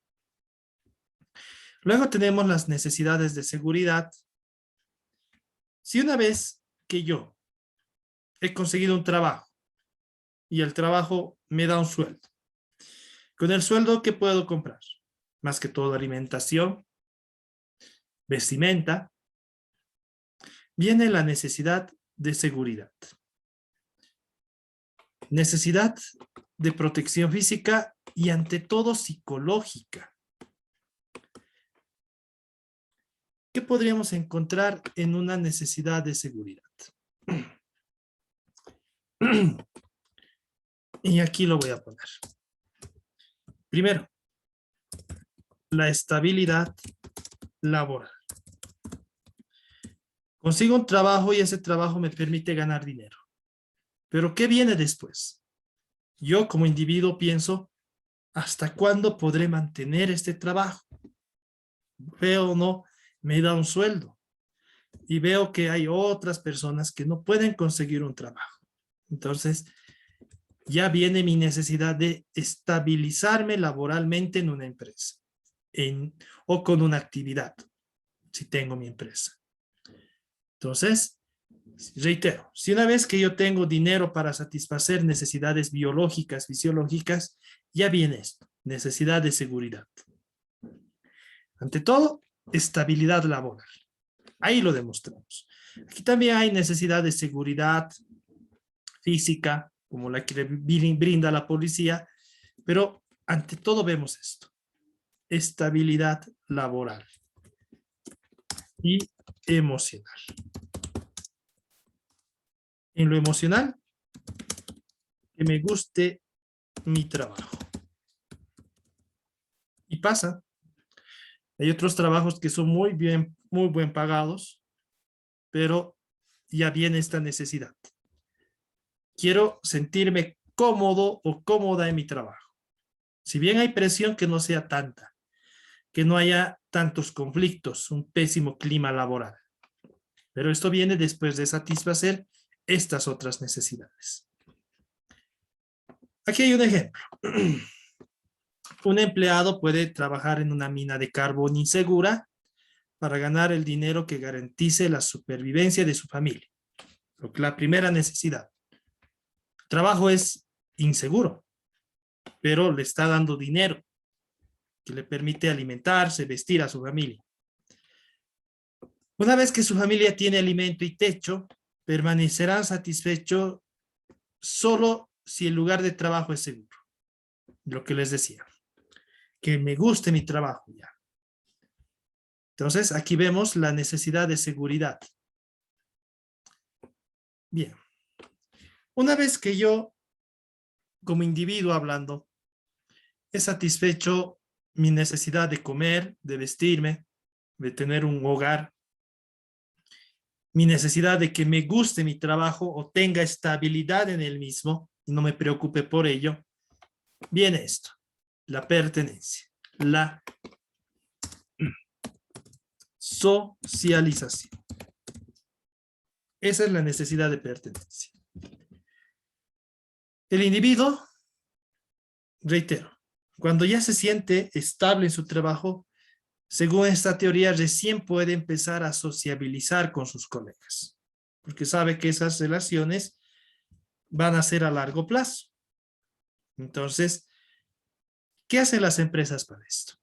Luego tenemos las necesidades de seguridad. Si una vez que yo he conseguido un trabajo y el trabajo me da un sueldo, con el sueldo, ¿qué puedo comprar? Más que todo alimentación, vestimenta. Viene la necesidad de seguridad. Necesidad de protección física y ante todo psicológica. ¿Qué podríamos encontrar en una necesidad de seguridad? Y aquí lo voy a poner. Primero, la estabilidad laboral. Consigo un trabajo y ese trabajo me permite ganar dinero. Pero ¿qué viene después? Yo como individuo pienso, ¿hasta cuándo podré mantener este trabajo? Veo o no, me da un sueldo. Y veo que hay otras personas que no pueden conseguir un trabajo. Entonces, ya viene mi necesidad de estabilizarme laboralmente en una empresa o con una actividad, si tengo mi empresa. Entonces, reitero, si una vez que yo tengo dinero para satisfacer necesidades biológicas, fisiológicas, ya viene esto, necesidad de seguridad. Ante todo, estabilidad laboral. Ahí lo demostramos. Aquí también hay necesidad de seguridad física, como la que brinda la policía, pero ante todo vemos esto, estabilidad laboral y emocional. En lo emocional, que me guste mi trabajo. Y pasa. Hay otros trabajos que son muy buen pagados, pero ya viene esta necesidad. Quiero sentirme cómodo o cómoda en mi trabajo. Si bien hay presión, que no sea tanta, que no haya tantos conflictos, un pésimo clima laboral. Pero esto viene después de satisfacer estas otras necesidades. Aquí hay un ejemplo. Un empleado puede trabajar en una mina de carbón insegura para ganar el dinero que garantice la supervivencia de su familia. La primera necesidad. El trabajo es inseguro, pero le está dando dinero que le permite alimentarse, vestir a su familia. Una vez que su familia tiene alimento y techo, permanecerán satisfechos solo si el lugar de trabajo es seguro. Lo que les decía, que me guste mi trabajo ya. Entonces, aquí vemos la necesidad de seguridad. Bien. Una vez que yo, como individuo hablando, he satisfecho mi necesidad de comer, de vestirme, de tener un hogar, mi necesidad de que me guste mi trabajo o tenga estabilidad en el mismo y no me preocupe por ello, viene esto, la pertenencia, la socialización. Esa es la necesidad de pertenencia. El individuo, reitero, cuando ya se siente estable en su trabajo, según esta teoría, recién puede empezar a sociabilizar con sus colegas, porque sabe que esas relaciones van a ser a largo plazo. Entonces, ¿qué hacen las empresas para esto?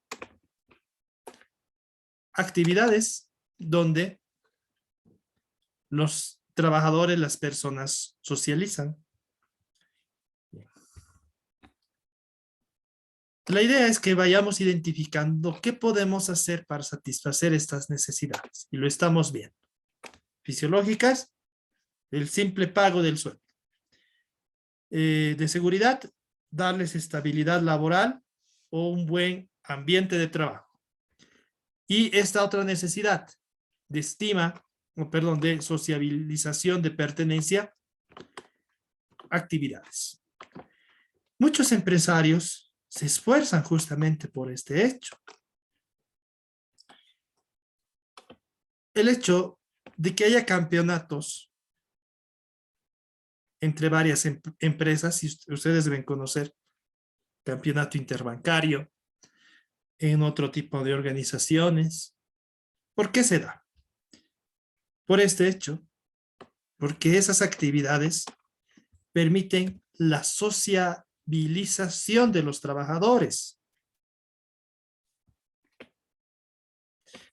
Actividades donde los trabajadores, las personas socializan. La idea es que vayamos identificando qué podemos hacer para satisfacer estas necesidades. Y lo estamos viendo. Fisiológicas, el simple pago del sueldo. De seguridad, darles estabilidad laboral o un buen ambiente de trabajo. Y esta otra necesidad de de sociabilización, de pertenencia, actividades. Muchos empresarios se esfuerzan justamente por este hecho. El hecho de que haya campeonatos entre varias empresas, y ustedes deben conocer, campeonato interbancario, en otro tipo de organizaciones. ¿Por qué se da? Por este hecho, porque esas actividades permiten la sociabilización de los trabajadores.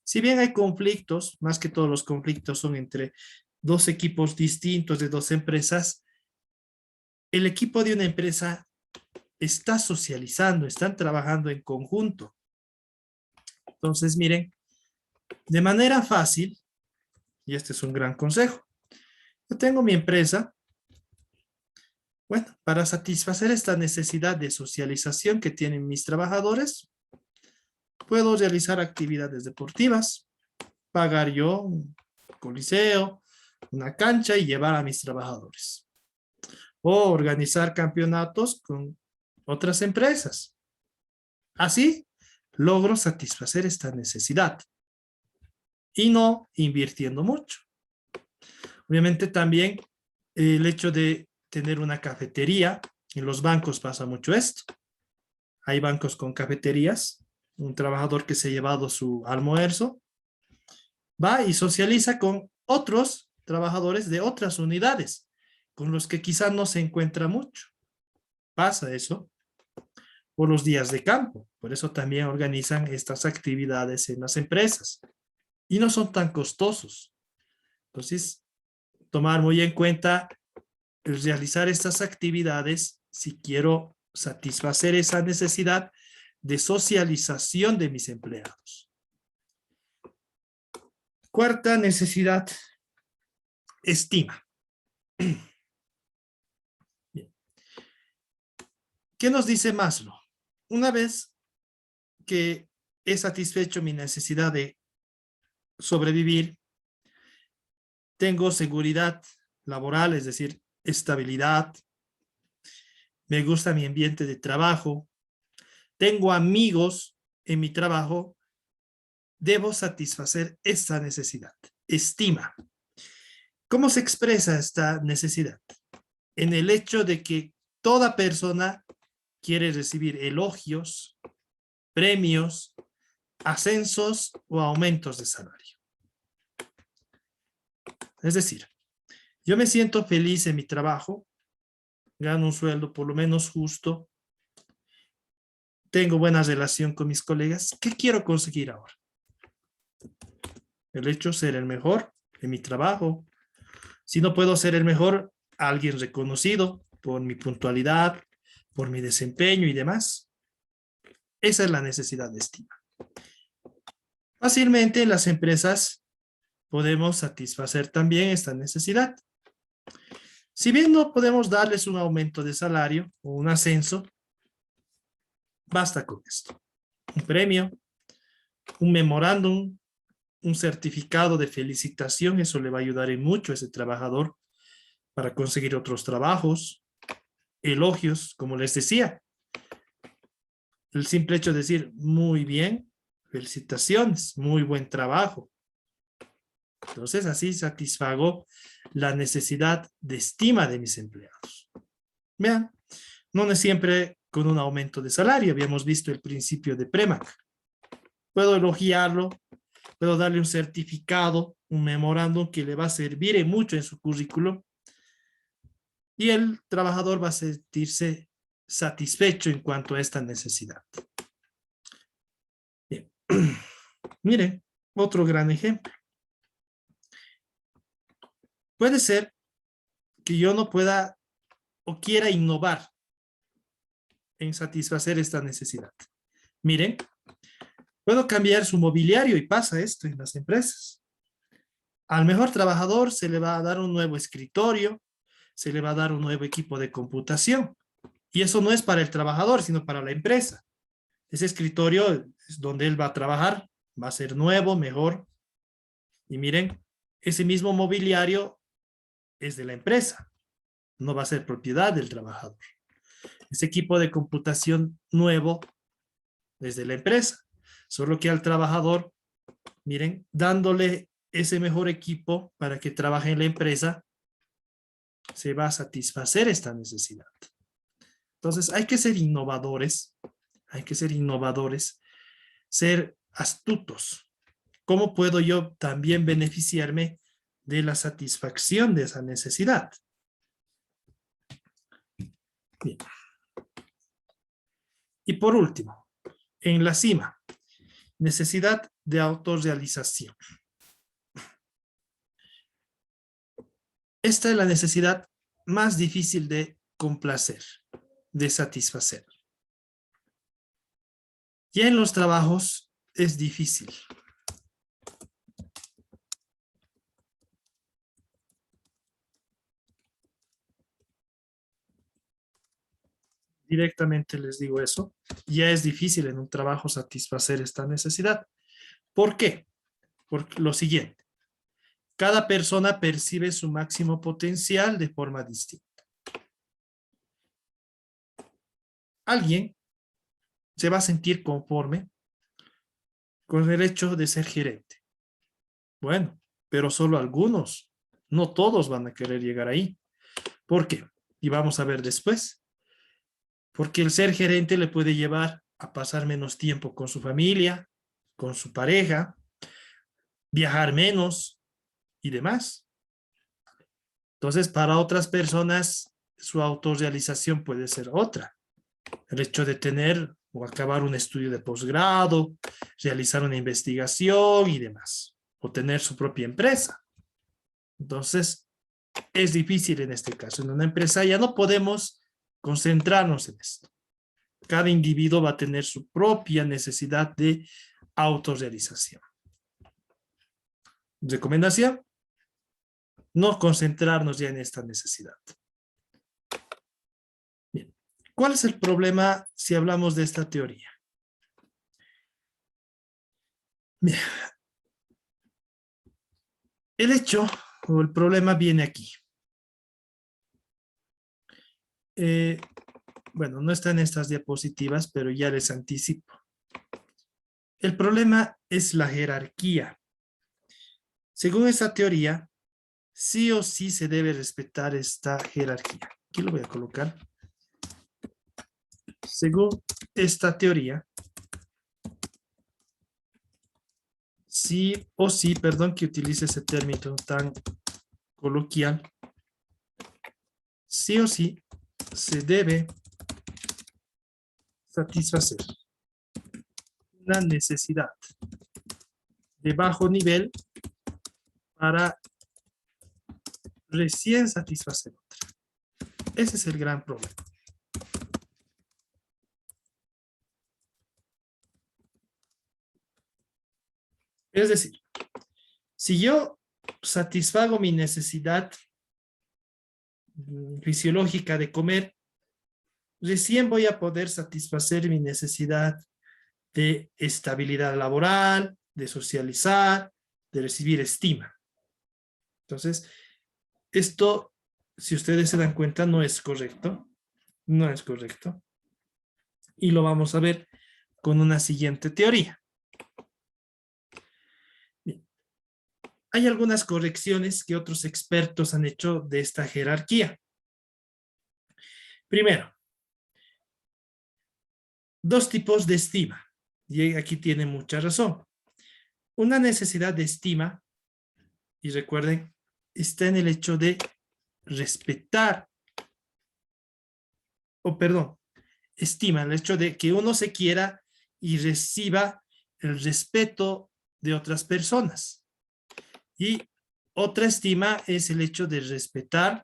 Si bien hay conflictos, más que todos los conflictos son entre dos equipos distintos de dos empresas, el equipo de una empresa está socializando, están trabajando en conjunto. Entonces, miren, de manera fácil, y este es un gran consejo, yo tengo mi empresa, bueno, para satisfacer esta necesidad de socialización que tienen mis trabajadores, puedo realizar actividades deportivas, pagar yo un coliseo, una cancha y llevar a mis trabajadores. O organizar campeonatos con otras empresas. Así logro satisfacer esta necesidad y no invirtiendo mucho. Obviamente también el hecho de tener una cafetería, en los bancos pasa mucho esto. Hay bancos con cafeterías, un trabajador que se ha llevado su almuerzo, va y socializa con otros trabajadores de otras unidades, con los que quizá no se encuentra mucho. Pasa eso por los días de campo. Por eso también organizan estas actividades en las empresas. Y no son tan costosos. Entonces, tomar muy en cuenta el realizar estas actividades si quiero satisfacer esa necesidad de socialización de mis empleados. Cuarta necesidad, estima. Bien. ¿Qué nos dice Maslow? Una vez que he satisfecho mi necesidad de sobrevivir, tengo seguridad laboral, es decir, estabilidad, me gusta mi ambiente de trabajo, tengo amigos en mi trabajo, debo satisfacer esta necesidad. Estima. ¿Cómo se expresa esta necesidad? En el hecho de que toda persona quiere recibir elogios, premios, ascensos o aumentos de salario. Es decir, yo me siento feliz en mi trabajo, gano un sueldo por lo menos justo, tengo buena relación con mis colegas. ¿Qué quiero conseguir ahora? El hecho de ser el mejor en mi trabajo. Si no puedo ser el mejor, alguien reconocido por mi puntualidad, por mi desempeño y demás. Esa es la necesidad de estima. Fácilmente en las empresas podemos satisfacer también esta necesidad. Si bien no podemos darles un aumento de salario o un ascenso, basta con esto. Un premio, un memorándum, un certificado de felicitación, eso le va a ayudar en mucho a ese trabajador para conseguir otros trabajos, elogios, como les decía. El simple hecho de decir, muy bien, felicitaciones, muy buen trabajo. Entonces, así satisfago la necesidad de estima de mis empleados. Vean, no es siempre con un aumento de salario. Habíamos visto el principio de Premack. Puedo elogiarlo, puedo darle un certificado, un memorándum que le va a servir mucho en su currículum y el trabajador va a sentirse satisfecho en cuanto a esta necesidad. Bien. Miren, otro gran ejemplo. Puede ser que yo no pueda o quiera innovar en satisfacer esta necesidad. Miren, puedo cambiar su mobiliario y pasa esto en las empresas. Al mejor trabajador se le va a dar un nuevo escritorio, se le va a dar un nuevo equipo de computación. Y eso no es para el trabajador, sino para la empresa. Ese escritorio es donde él va a trabajar, va a ser nuevo, mejor. Y miren, ese mismo mobiliario es de la empresa, no va a ser propiedad del trabajador. Ese equipo de computación nuevo es de la empresa, solo que al trabajador, miren, dándole ese mejor equipo para que trabaje en la empresa, se va a satisfacer esta necesidad. Entonces hay que ser innovadores, ser astutos. ¿Cómo puedo yo también beneficiarme de la satisfacción de esa necesidad? Bien. Y por último, en la cima, necesidad de autorrealización. Esta es la necesidad más difícil de complacer, de satisfacer. Ya en los trabajos es difícil. Directamente les digo eso. Ya es difícil en un trabajo satisfacer esta necesidad. ¿Por qué? Por lo siguiente. Cada persona percibe su máximo potencial de forma distinta. Alguien se va a sentir conforme con el hecho de ser gerente. Bueno, pero solo algunos, no todos van a querer llegar ahí. ¿Por qué? Y vamos a ver después. Porque el ser gerente le puede llevar a pasar menos tiempo con su familia, con su pareja, viajar menos y demás. Entonces, para otras personas, su autorrealización puede ser otra. El hecho de tener o acabar un estudio de posgrado, realizar una investigación y demás, o tener su propia empresa. Entonces, es difícil en este caso. En una empresa ya no podemos concentrarnos en esto. Cada individuo va a tener su propia necesidad de autorrealización. Recomendación: no concentrarnos ya en esta necesidad. Bien. ¿Cuál es el problema si hablamos de esta teoría? Bien. El hecho o el problema viene aquí. Bueno, no está en estas diapositivas, pero ya les anticipo. El problema es la jerarquía. Según esta teoría, sí o sí se debe respetar esta jerarquía. Aquí lo voy a colocar. Según esta teoría, sí o sí, perdón que utilice ese término tan coloquial, sí o sí se debe satisfacer una necesidad de bajo nivel para recién satisfacer otra. Ese es el gran problema. Es decir, si yo satisfago mi necesidad fisiológica de comer, recién voy a poder satisfacer mi necesidad de estabilidad laboral, de socializar, de recibir estima. Entonces, esto, si ustedes se dan cuenta, no es correcto. No es correcto. Y lo vamos a ver con una siguiente teoría. Bien. Hay algunas correcciones que otros expertos han hecho de esta jerarquía. Primero, dos tipos de estima. Y aquí tiene mucha razón. Una necesidad de estima, y recuerden, está en el hecho de respetar, o perdón, estima, el hecho de que uno se quiera y reciba el respeto de otras personas. Y otra estima es el hecho de respetarnos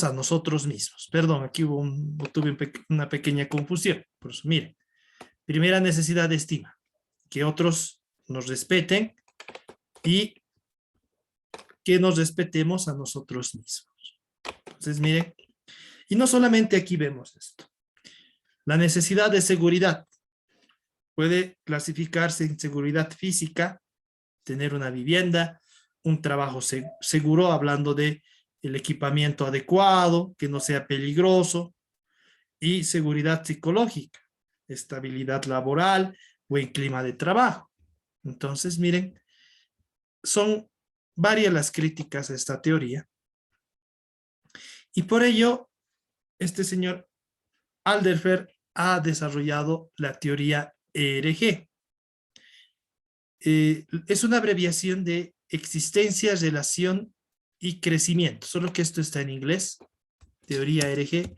a nosotros mismos. Perdón, aquí tuve una pequeña confusión. Por eso, miren, primera necesidad de estima, que otros nos respeten y que nos respetemos a nosotros mismos. Entonces, miren, y no solamente aquí vemos esto. La necesidad de seguridad puede clasificarse en seguridad física, tener una vivienda, un trabajo seguro, hablando de el equipamiento adecuado, que no sea peligroso, y seguridad psicológica, estabilidad laboral, buen clima de trabajo. Entonces, miren, son varias las críticas a esta teoría. Y por ello, este señor Alderfer ha desarrollado la teoría ERG. Es una abreviación de existencia, relación y crecimiento, solo que esto está en inglés, teoría ERG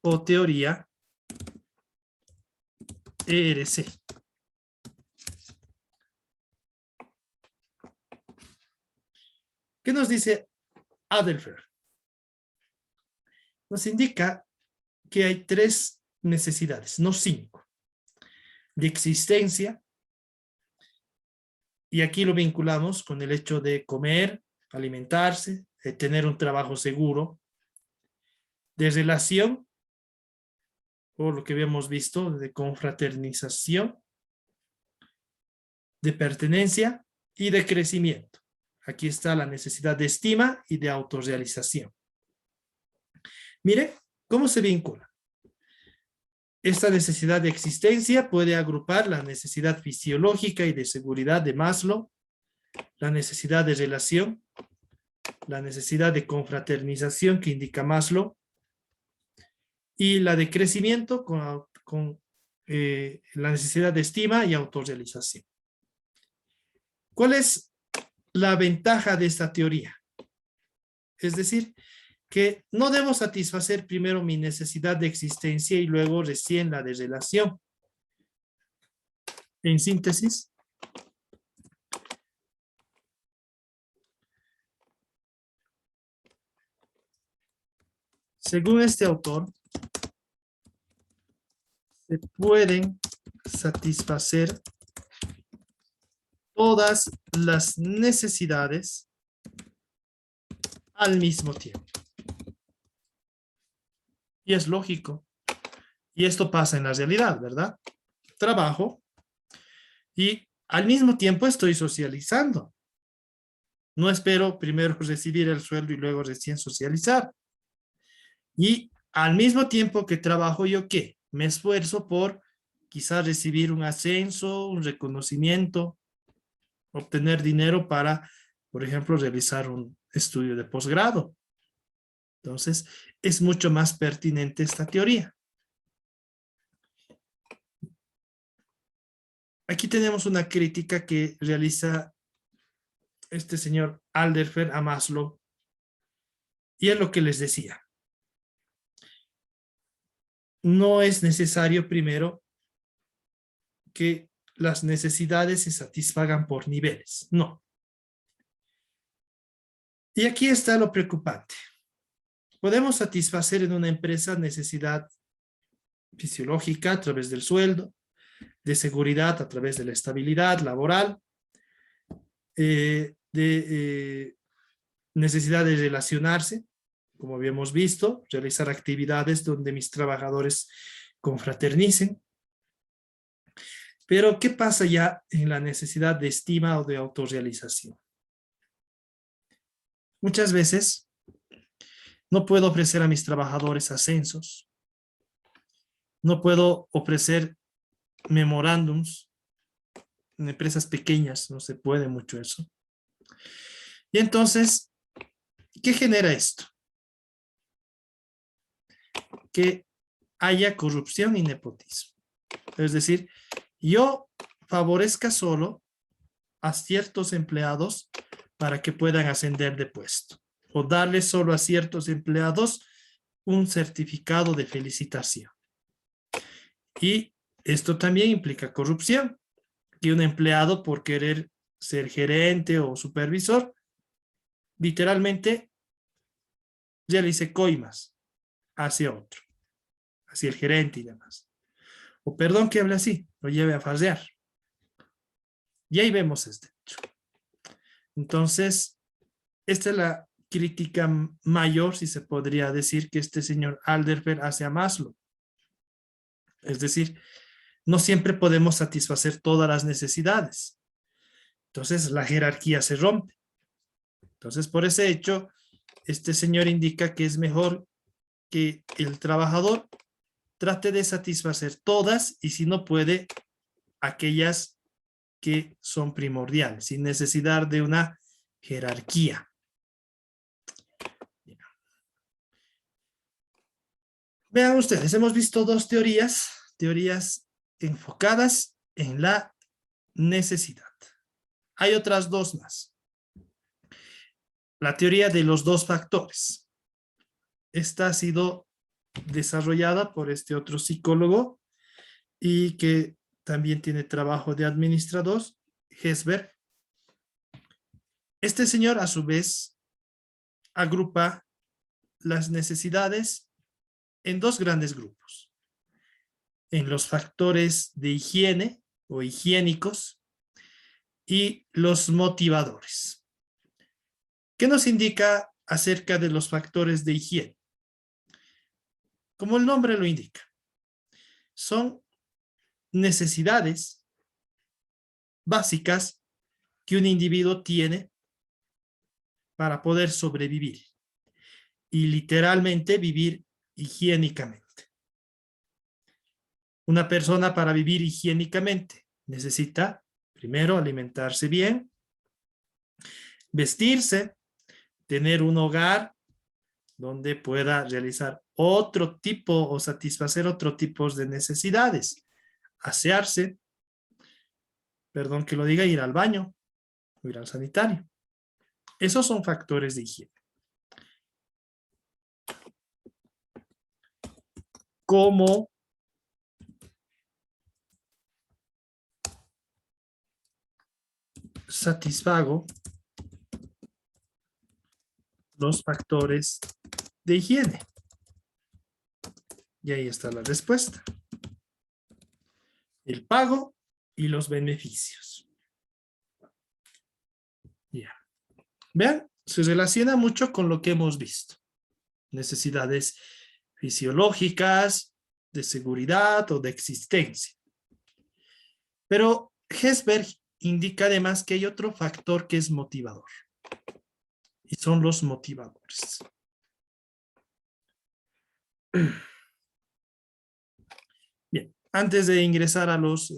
o teoría ERC. ¿Qué nos dice Alderfer? Nos indica que hay 3 necesidades, no 5, de existencia, y aquí lo vinculamos con el hecho de comer, alimentarse, de tener un trabajo seguro, de relación, o lo que habíamos visto, de confraternización, de pertenencia y de crecimiento. Aquí está la necesidad de estima y de autorrealización. Mire cómo se vincula. Esta necesidad de existencia puede agrupar la necesidad fisiológica y de seguridad de Maslow, la necesidad de relación, la necesidad de confraternización que indica Maslow, y la de crecimiento con la necesidad de estima y autorrealización. ¿Cuál es la ventaja de esta teoría? Es decir, que no debo satisfacer primero mi necesidad de existencia y luego recién la de relación. En síntesis, según este autor, se pueden satisfacer todas las necesidades al mismo tiempo. Y es lógico. Y esto pasa en la realidad, ¿verdad? trabajo y al mismo tiempo estoy socializando. No espero primero recibir el sueldo y luego recién socializar. Y al mismo tiempo que trabajo, ¿yo qué? Me esfuerzo por quizás recibir un ascenso, un reconocimiento, obtener dinero para, por ejemplo, realizar un estudio de posgrado. Entonces, es mucho más pertinente esta teoría. Aquí tenemos una crítica que realiza este señor Alderfer a Maslow. Y es lo que les decía. No es necesario primero que las necesidades se satisfagan por niveles. No. Y aquí está lo preocupante. Podemos satisfacer en una empresa necesidad fisiológica a través del sueldo, de seguridad a través de la estabilidad laboral, necesidad de relacionarse, como habíamos visto, realizar actividades donde mis trabajadores confraternicen. Pero, ¿qué pasa ya en la necesidad de estima o de autorrealización? Muchas veces no puedo ofrecer a mis trabajadores ascensos, no puedo ofrecer memorándums. En empresas pequeñas no se puede mucho eso. Y entonces, ¿qué genera esto? Que haya corrupción y nepotismo. Es decir, yo favorezca solo a ciertos empleados para que puedan ascender de puesto, o darle solo a ciertos empleados un certificado de felicitación. Y esto también implica corrupción, que un empleado por querer ser gerente o supervisor, literalmente realice coimas hacia otro, hacia el gerente y demás. O perdón que hable así, lo lleve a farrear. Y ahí vemos este hecho. Entonces, esta es la crítica mayor, si se podría decir, que este señor Alderfer hace a Maslow. Es decir, no siempre podemos satisfacer todas las necesidades. Entonces, la jerarquía se rompe. Entonces, por ese hecho, este señor indica que es mejor que el trabajador trate de satisfacer todas y si no puede, aquellas que son primordiales, sin necesidad de una jerarquía. Vean ustedes, hemos visto dos teorías enfocadas en la necesidad. Hay otras dos más. La teoría de los dos factores. Esta ha sido desarrollada por este otro psicólogo y que también tiene trabajo de administrador, Hesberg. Este señor, a su vez, agrupa las necesidades en dos grandes grupos. En los factores de higiene o higiénicos y los motivadores. ¿Qué nos indica acerca de los factores de higiene? Como el nombre lo indica, son necesidades básicas que un individuo tiene para poder sobrevivir y literalmente vivir higiénicamente. Una persona para vivir higiénicamente necesita primero alimentarse bien, vestirse, tener un hogar donde pueda realizar otro tipo o satisfacer otro tipo de necesidades, asearse, perdón que lo diga, ir al baño o ir al sanitario. Esos son factores de higiene. ¿Cómo satisfago los factores de higiene? Y ahí está la respuesta. El pago y los beneficios. Ya. Vean, se relaciona mucho con lo que hemos visto. Necesidades fisiológicas, de seguridad o de existencia. Pero Hesberg indica además que hay otro factor que es motivador. Y son los motivadores. Bien, antes de ingresar a los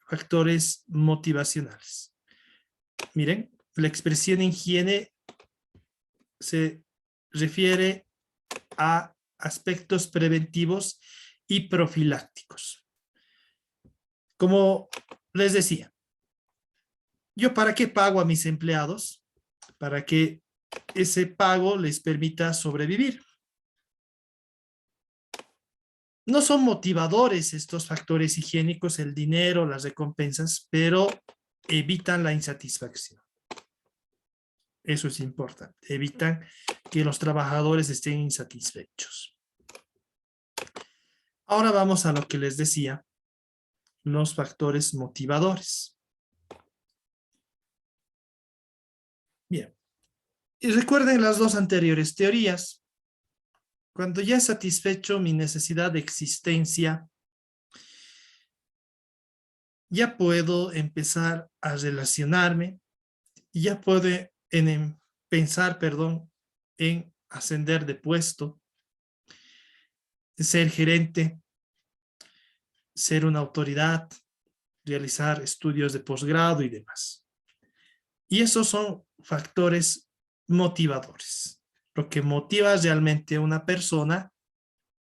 factores motivacionales. Miren, la expresión higiene se refiere a aspectos preventivos y profilácticos. Como les decía, ¿yo para qué pago a mis empleados? Para que ese pago les permita sobrevivir. No son motivadores estos factores higiénicos, el dinero, las recompensas, pero evitan la insatisfacción. Eso es importante. Evitan que los trabajadores estén insatisfechos. Ahora vamos a lo que les decía, los factores motivadores. Bien. Y recuerden las dos anteriores teorías. Cuando ya he satisfecho mi necesidad de existencia, ya puedo empezar a relacionarme, ya puedo pensar, en ascender de puesto, ser gerente, ser una autoridad, realizar estudios de posgrado y demás. Y esos son factores motivadores, lo que motiva realmente a una persona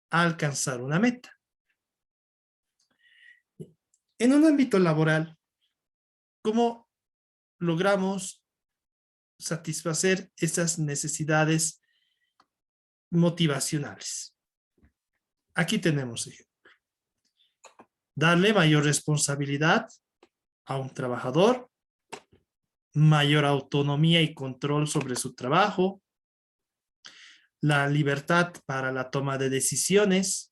a alcanzar una meta. En un ámbito laboral, ¿cómo logramos satisfacer esas necesidades motivacionales? Aquí tenemos ejemplo. Darle mayor responsabilidad a un trabajador, mayor autonomía y control sobre su trabajo, la libertad para la toma de decisiones,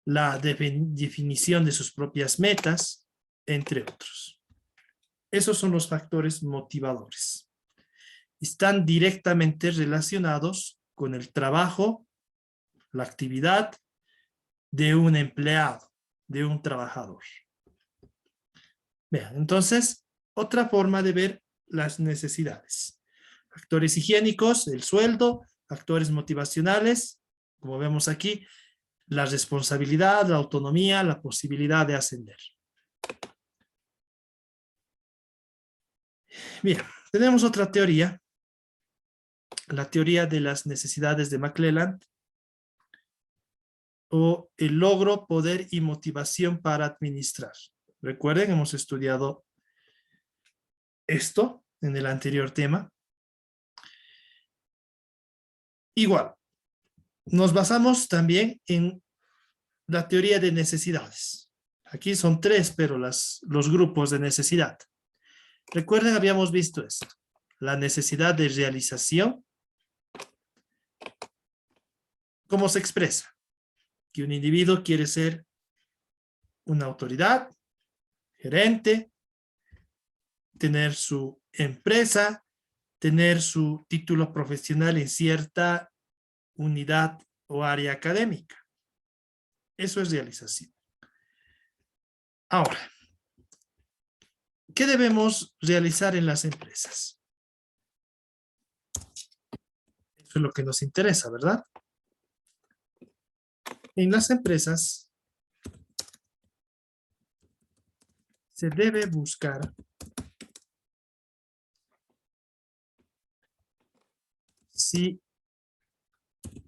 la definición de sus propias metas, entre otros. Esos son los factores motivadores. Están directamente relacionados con el trabajo, la actividad de un empleado, de un trabajador. Vean, entonces, otra forma de ver las necesidades. Factores higiénicos, el sueldo, factores motivacionales, como vemos aquí, la responsabilidad, la autonomía, la posibilidad de ascender. Bien, tenemos otra teoría, la teoría de las necesidades de McClelland, o el logro, poder y motivación para administrar. Recuerden, hemos estudiado esto en el anterior tema. Igual, nos basamos también en la teoría de necesidades. Aquí son tres, pero los grupos de necesidad. Recuerden, habíamos visto esto. La necesidad de realización. ¿Cómo se expresa? Que un individuo quiere ser una autoridad, gerente, tener su empresa, tener su título profesional en cierta unidad o área académica. Eso es realización. Ahora, ¿qué debemos realizar en las empresas? Eso es lo que nos interesa, ¿verdad? En las empresas se debe buscar si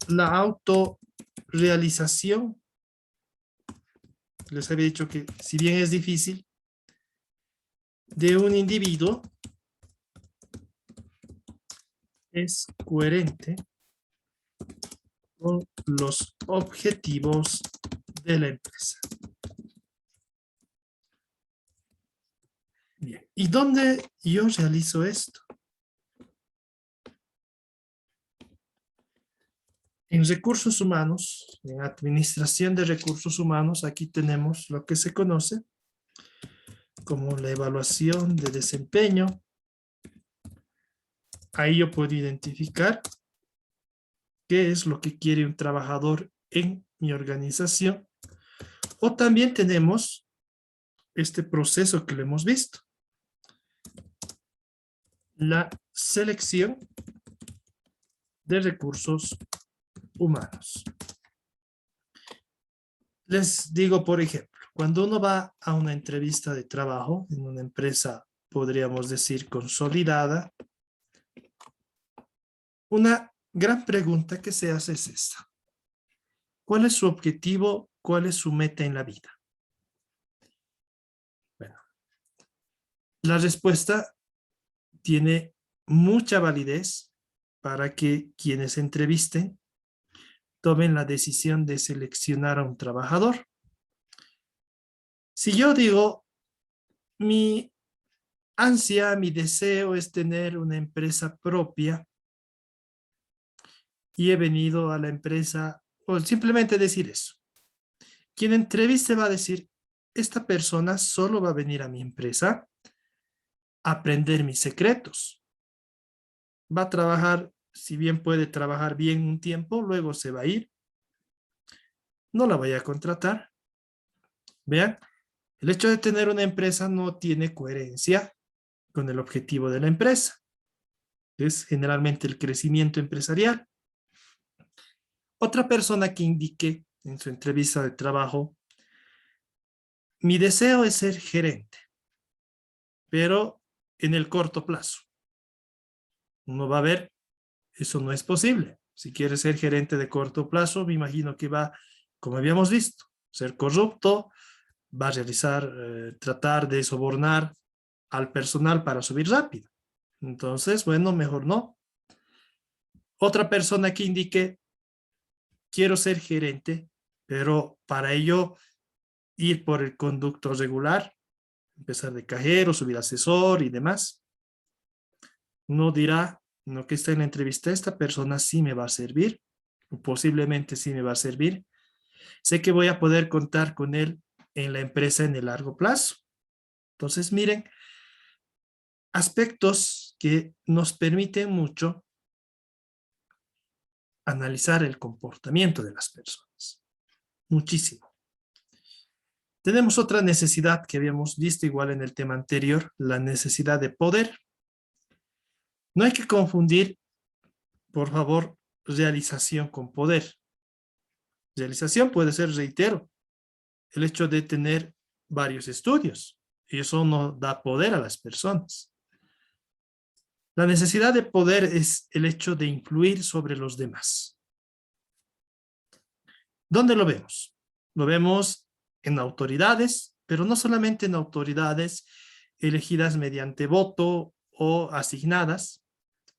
la autorrealización, les había dicho que si bien es difícil, de un individuo es coherente con los objetivos de la empresa. Bien, ¿y dónde yo realizo esto? En recursos humanos, en administración de recursos humanos, aquí tenemos lo que se conoce como la evaluación de desempeño. Ahí yo puedo identificar qué es lo que quiere un trabajador en mi organización. O también tenemos este proceso que lo hemos visto. La selección de recursos humanos. Les digo, por ejemplo, cuando uno va a una entrevista de trabajo en una empresa, podríamos decir, consolidada, una gran pregunta que se hace es esta. ¿Cuál es su objetivo? ¿Cuál es su meta en la vida? Bueno, la respuesta tiene mucha validez para que quienes entrevisten tomen la decisión de seleccionar a un trabajador. Si yo digo, mi ansia, mi deseo es tener una empresa propia y he venido a la empresa, o simplemente decir eso. Quien entreviste va a decir, esta persona solo va a venir a mi empresa a aprender mis secretos. Va a trabajar, si bien puede trabajar bien un tiempo, luego se va a ir. No la voy a contratar. Vean, el hecho de tener una empresa no tiene coherencia con el objetivo de la empresa. Es generalmente el crecimiento empresarial. Otra persona que indique en su entrevista de trabajo, mi deseo es ser gerente, pero en el corto plazo. Uno va a ver, eso no es posible. Si quiere ser gerente de corto plazo, me imagino que va, como habíamos visto, ser corrupto, va a realizar, tratar de sobornar al personal para subir rápido. Entonces, bueno, mejor no. Otra persona que indique, quiero ser gerente, pero para ello ir por el conducto regular, empezar de cajero, subir asesor y demás. Uno dirá, no que está en la entrevista, esta persona sí me va a servir, o posiblemente sí me va a servir. Sé que voy a poder contar con él en la empresa en el largo plazo. Entonces, miren, aspectos que nos permiten mucho analizar el comportamiento de las personas. Muchísimo. Tenemos otra necesidad que habíamos visto igual en el tema anterior, la necesidad de poder. No hay que confundir, por favor, realización con poder. Realización puede ser, reitero, el hecho de tener varios estudios. Y eso no da poder a las personas. La necesidad de poder es el hecho de influir sobre los demás. ¿Dónde lo vemos? Lo vemos en autoridades, pero no solamente en autoridades elegidas mediante voto o asignadas.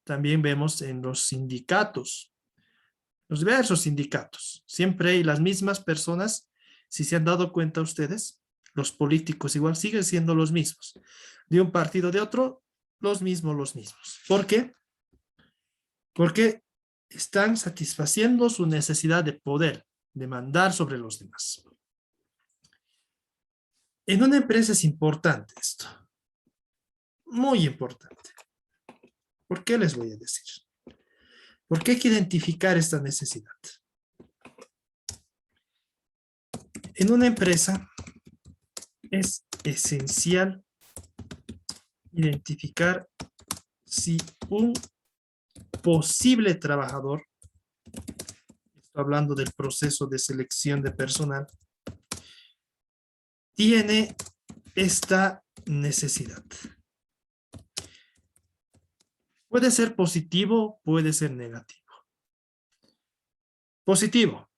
También vemos en los sindicatos, los diversos sindicatos. Siempre hay las mismas personas. Si se han dado cuenta ustedes, los políticos igual siguen siendo los mismos. De un partido de otro, los mismos. ¿Por qué? Porque están satisfaciendo su necesidad de poder, de mandar sobre los demás. En una empresa es importante esto. Muy importante. ¿Por qué les voy a decir? Porque hay que identificar esta necesidad. En una empresa es esencial identificar si un posible trabajador, estoy hablando del proceso de selección de personal, tiene esta necesidad. Puede ser positivo, puede ser negativo. Positivo.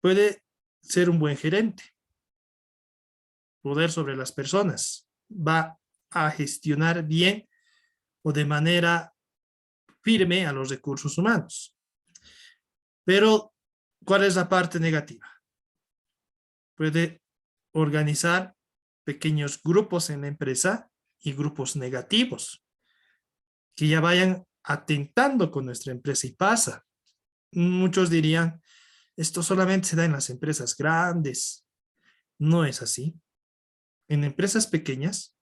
Puede ser un buen gerente. Poder sobre las personas. Va a gestionar bien o de manera firme a los recursos humanos. Pero, ¿cuál es la parte negativa? Puede organizar pequeños grupos en la empresa y grupos negativos que ya vayan atentando con nuestra empresa y pasa. Muchos dirían, esto solamente se da en las empresas grandes. No es así. En empresas pequeñas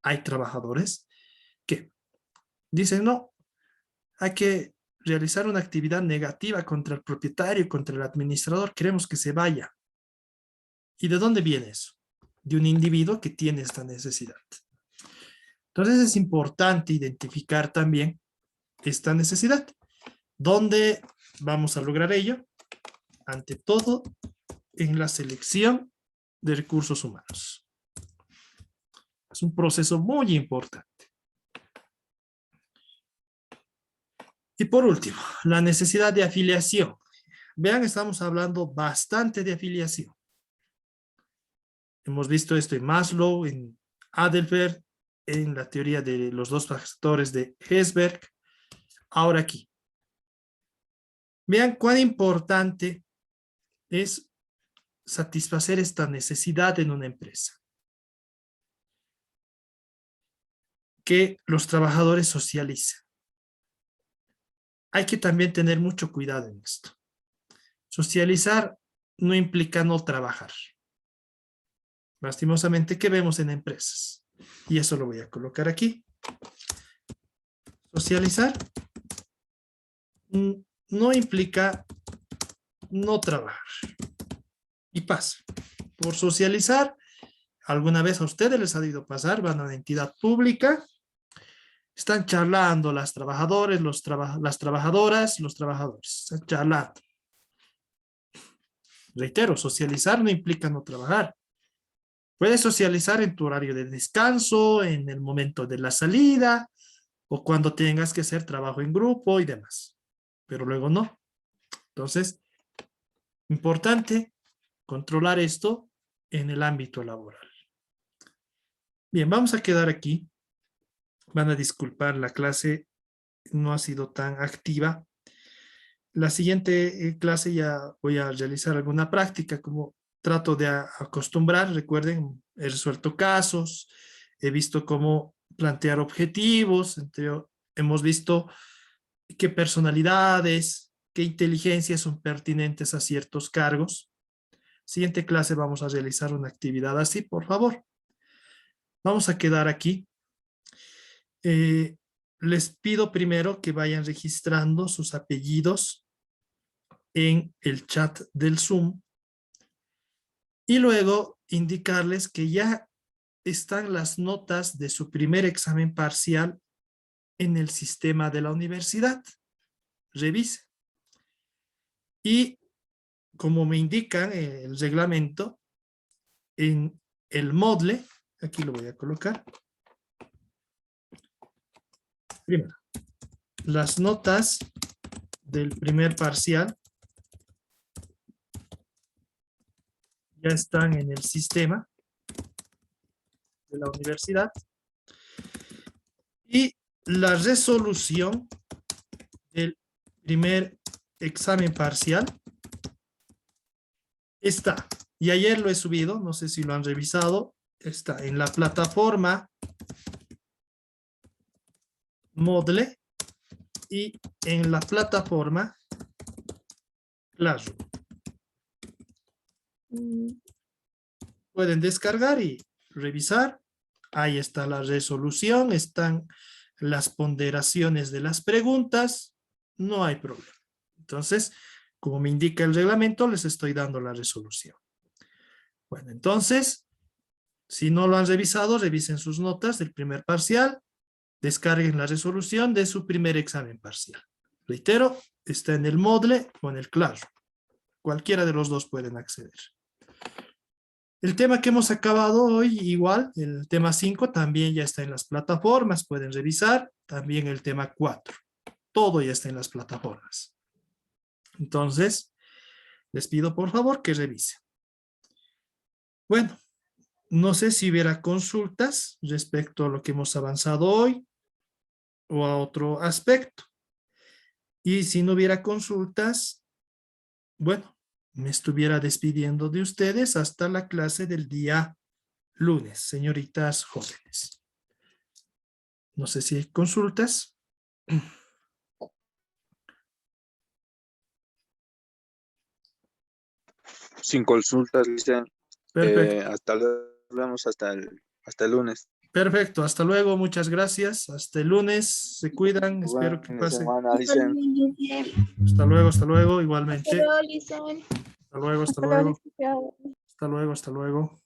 hay trabajadores que dicen, no, hay que realizar una actividad negativa contra el propietario, contra el administrador, queremos que se vaya. ¿Y de dónde viene eso? de un individuo que tiene esta necesidad. Entonces es importante identificar también esta necesidad. ¿Dónde vamos a lograr ello? Ante todo, en la selección de recursos humanos. Es un proceso muy importante. Y por último, la necesidad de afiliación. Vean, estamos hablando bastante de afiliación. Hemos visto esto en Maslow, en Adelsberg, en la teoría de los dos factores de Herzberg. Ahora aquí. Vean cuán importante es satisfacer esta necesidad en una empresa. Que los trabajadores socialicen. Hay que también tener mucho cuidado en esto. Socializar no implica no trabajar. Lastimosamente, ¿qué vemos en empresas? Y eso lo voy a colocar aquí. Socializar no implica no trabajar. Y pasa. Por socializar, alguna vez a ustedes les ha debido pasar, van a una entidad pública, están charlando las trabajadoras, las trabajadoras, los trabajadores, están charlando. Reitero, socializar no implica no trabajar. Puedes socializar en tu horario de descanso, en el momento de la salida, o cuando tengas que hacer trabajo en grupo y demás. Pero luego no. Entonces, importante controlar esto en el ámbito laboral. Bien, vamos a quedar aquí. Van a disculpar, la clase no ha sido tan activa. La siguiente clase ya voy a realizar alguna práctica, como trato de acostumbrar. Recuerden, he resuelto casos, he visto cómo plantear objetivos, hemos visto qué personalidades, qué inteligencias son pertinentes a ciertos cargos. Siguiente clase vamos a realizar una actividad así, por favor. Vamos a quedar aquí. Les pido primero que vayan registrando sus apellidos en el chat del Zoom y luego indicarles que ya están las notas de su primer examen parcial en el sistema de la universidad. Revise. Y como me indican el reglamento, en el Moodle, aquí lo voy a colocar. Primero, las notas del primer parcial ya están en el sistema de la universidad. Y la resolución del primer examen parcial está. Y ayer lo he subido, no sé si lo han revisado. Está en la plataforma Moodle y en la plataforma Classroom. Pueden descargar y revisar. Ahí está la resolución, están las ponderaciones de las preguntas, no hay problema. Entonces, como me indica el reglamento, les estoy dando la resolución. Bueno, entonces, si no lo han revisado, revisen sus notas del primer parcial, descarguen la resolución de su primer examen parcial. Reitero, está en el Moodle o en el Classroom. Cualquiera de los dos pueden acceder. El tema que hemos acabado hoy, igual, el tema 5 también ya está en las plataformas, pueden revisar. También el tema 4. Todo ya está en las plataformas. Entonces, les pido por favor que revisen. Bueno, no sé si hubiera consultas respecto a lo que hemos avanzado hoy o a otro aspecto. Y si no hubiera consultas, bueno, me estuviera despidiendo de ustedes hasta la clase del día lunes, señoritas jóvenes. No sé si hay consultas. Sin consultas, dicen. Perfecto. Hasta luego, nos vemos hasta el lunes. Perfecto, hasta luego, muchas gracias. Hasta el lunes, se cuidan, espero que Buena pasen. semana, dicen. Hasta luego, igualmente. Hasta luego, Lizan. Hasta luego, hasta Hasta luego, luego. licenciado. Hasta luego, hasta luego.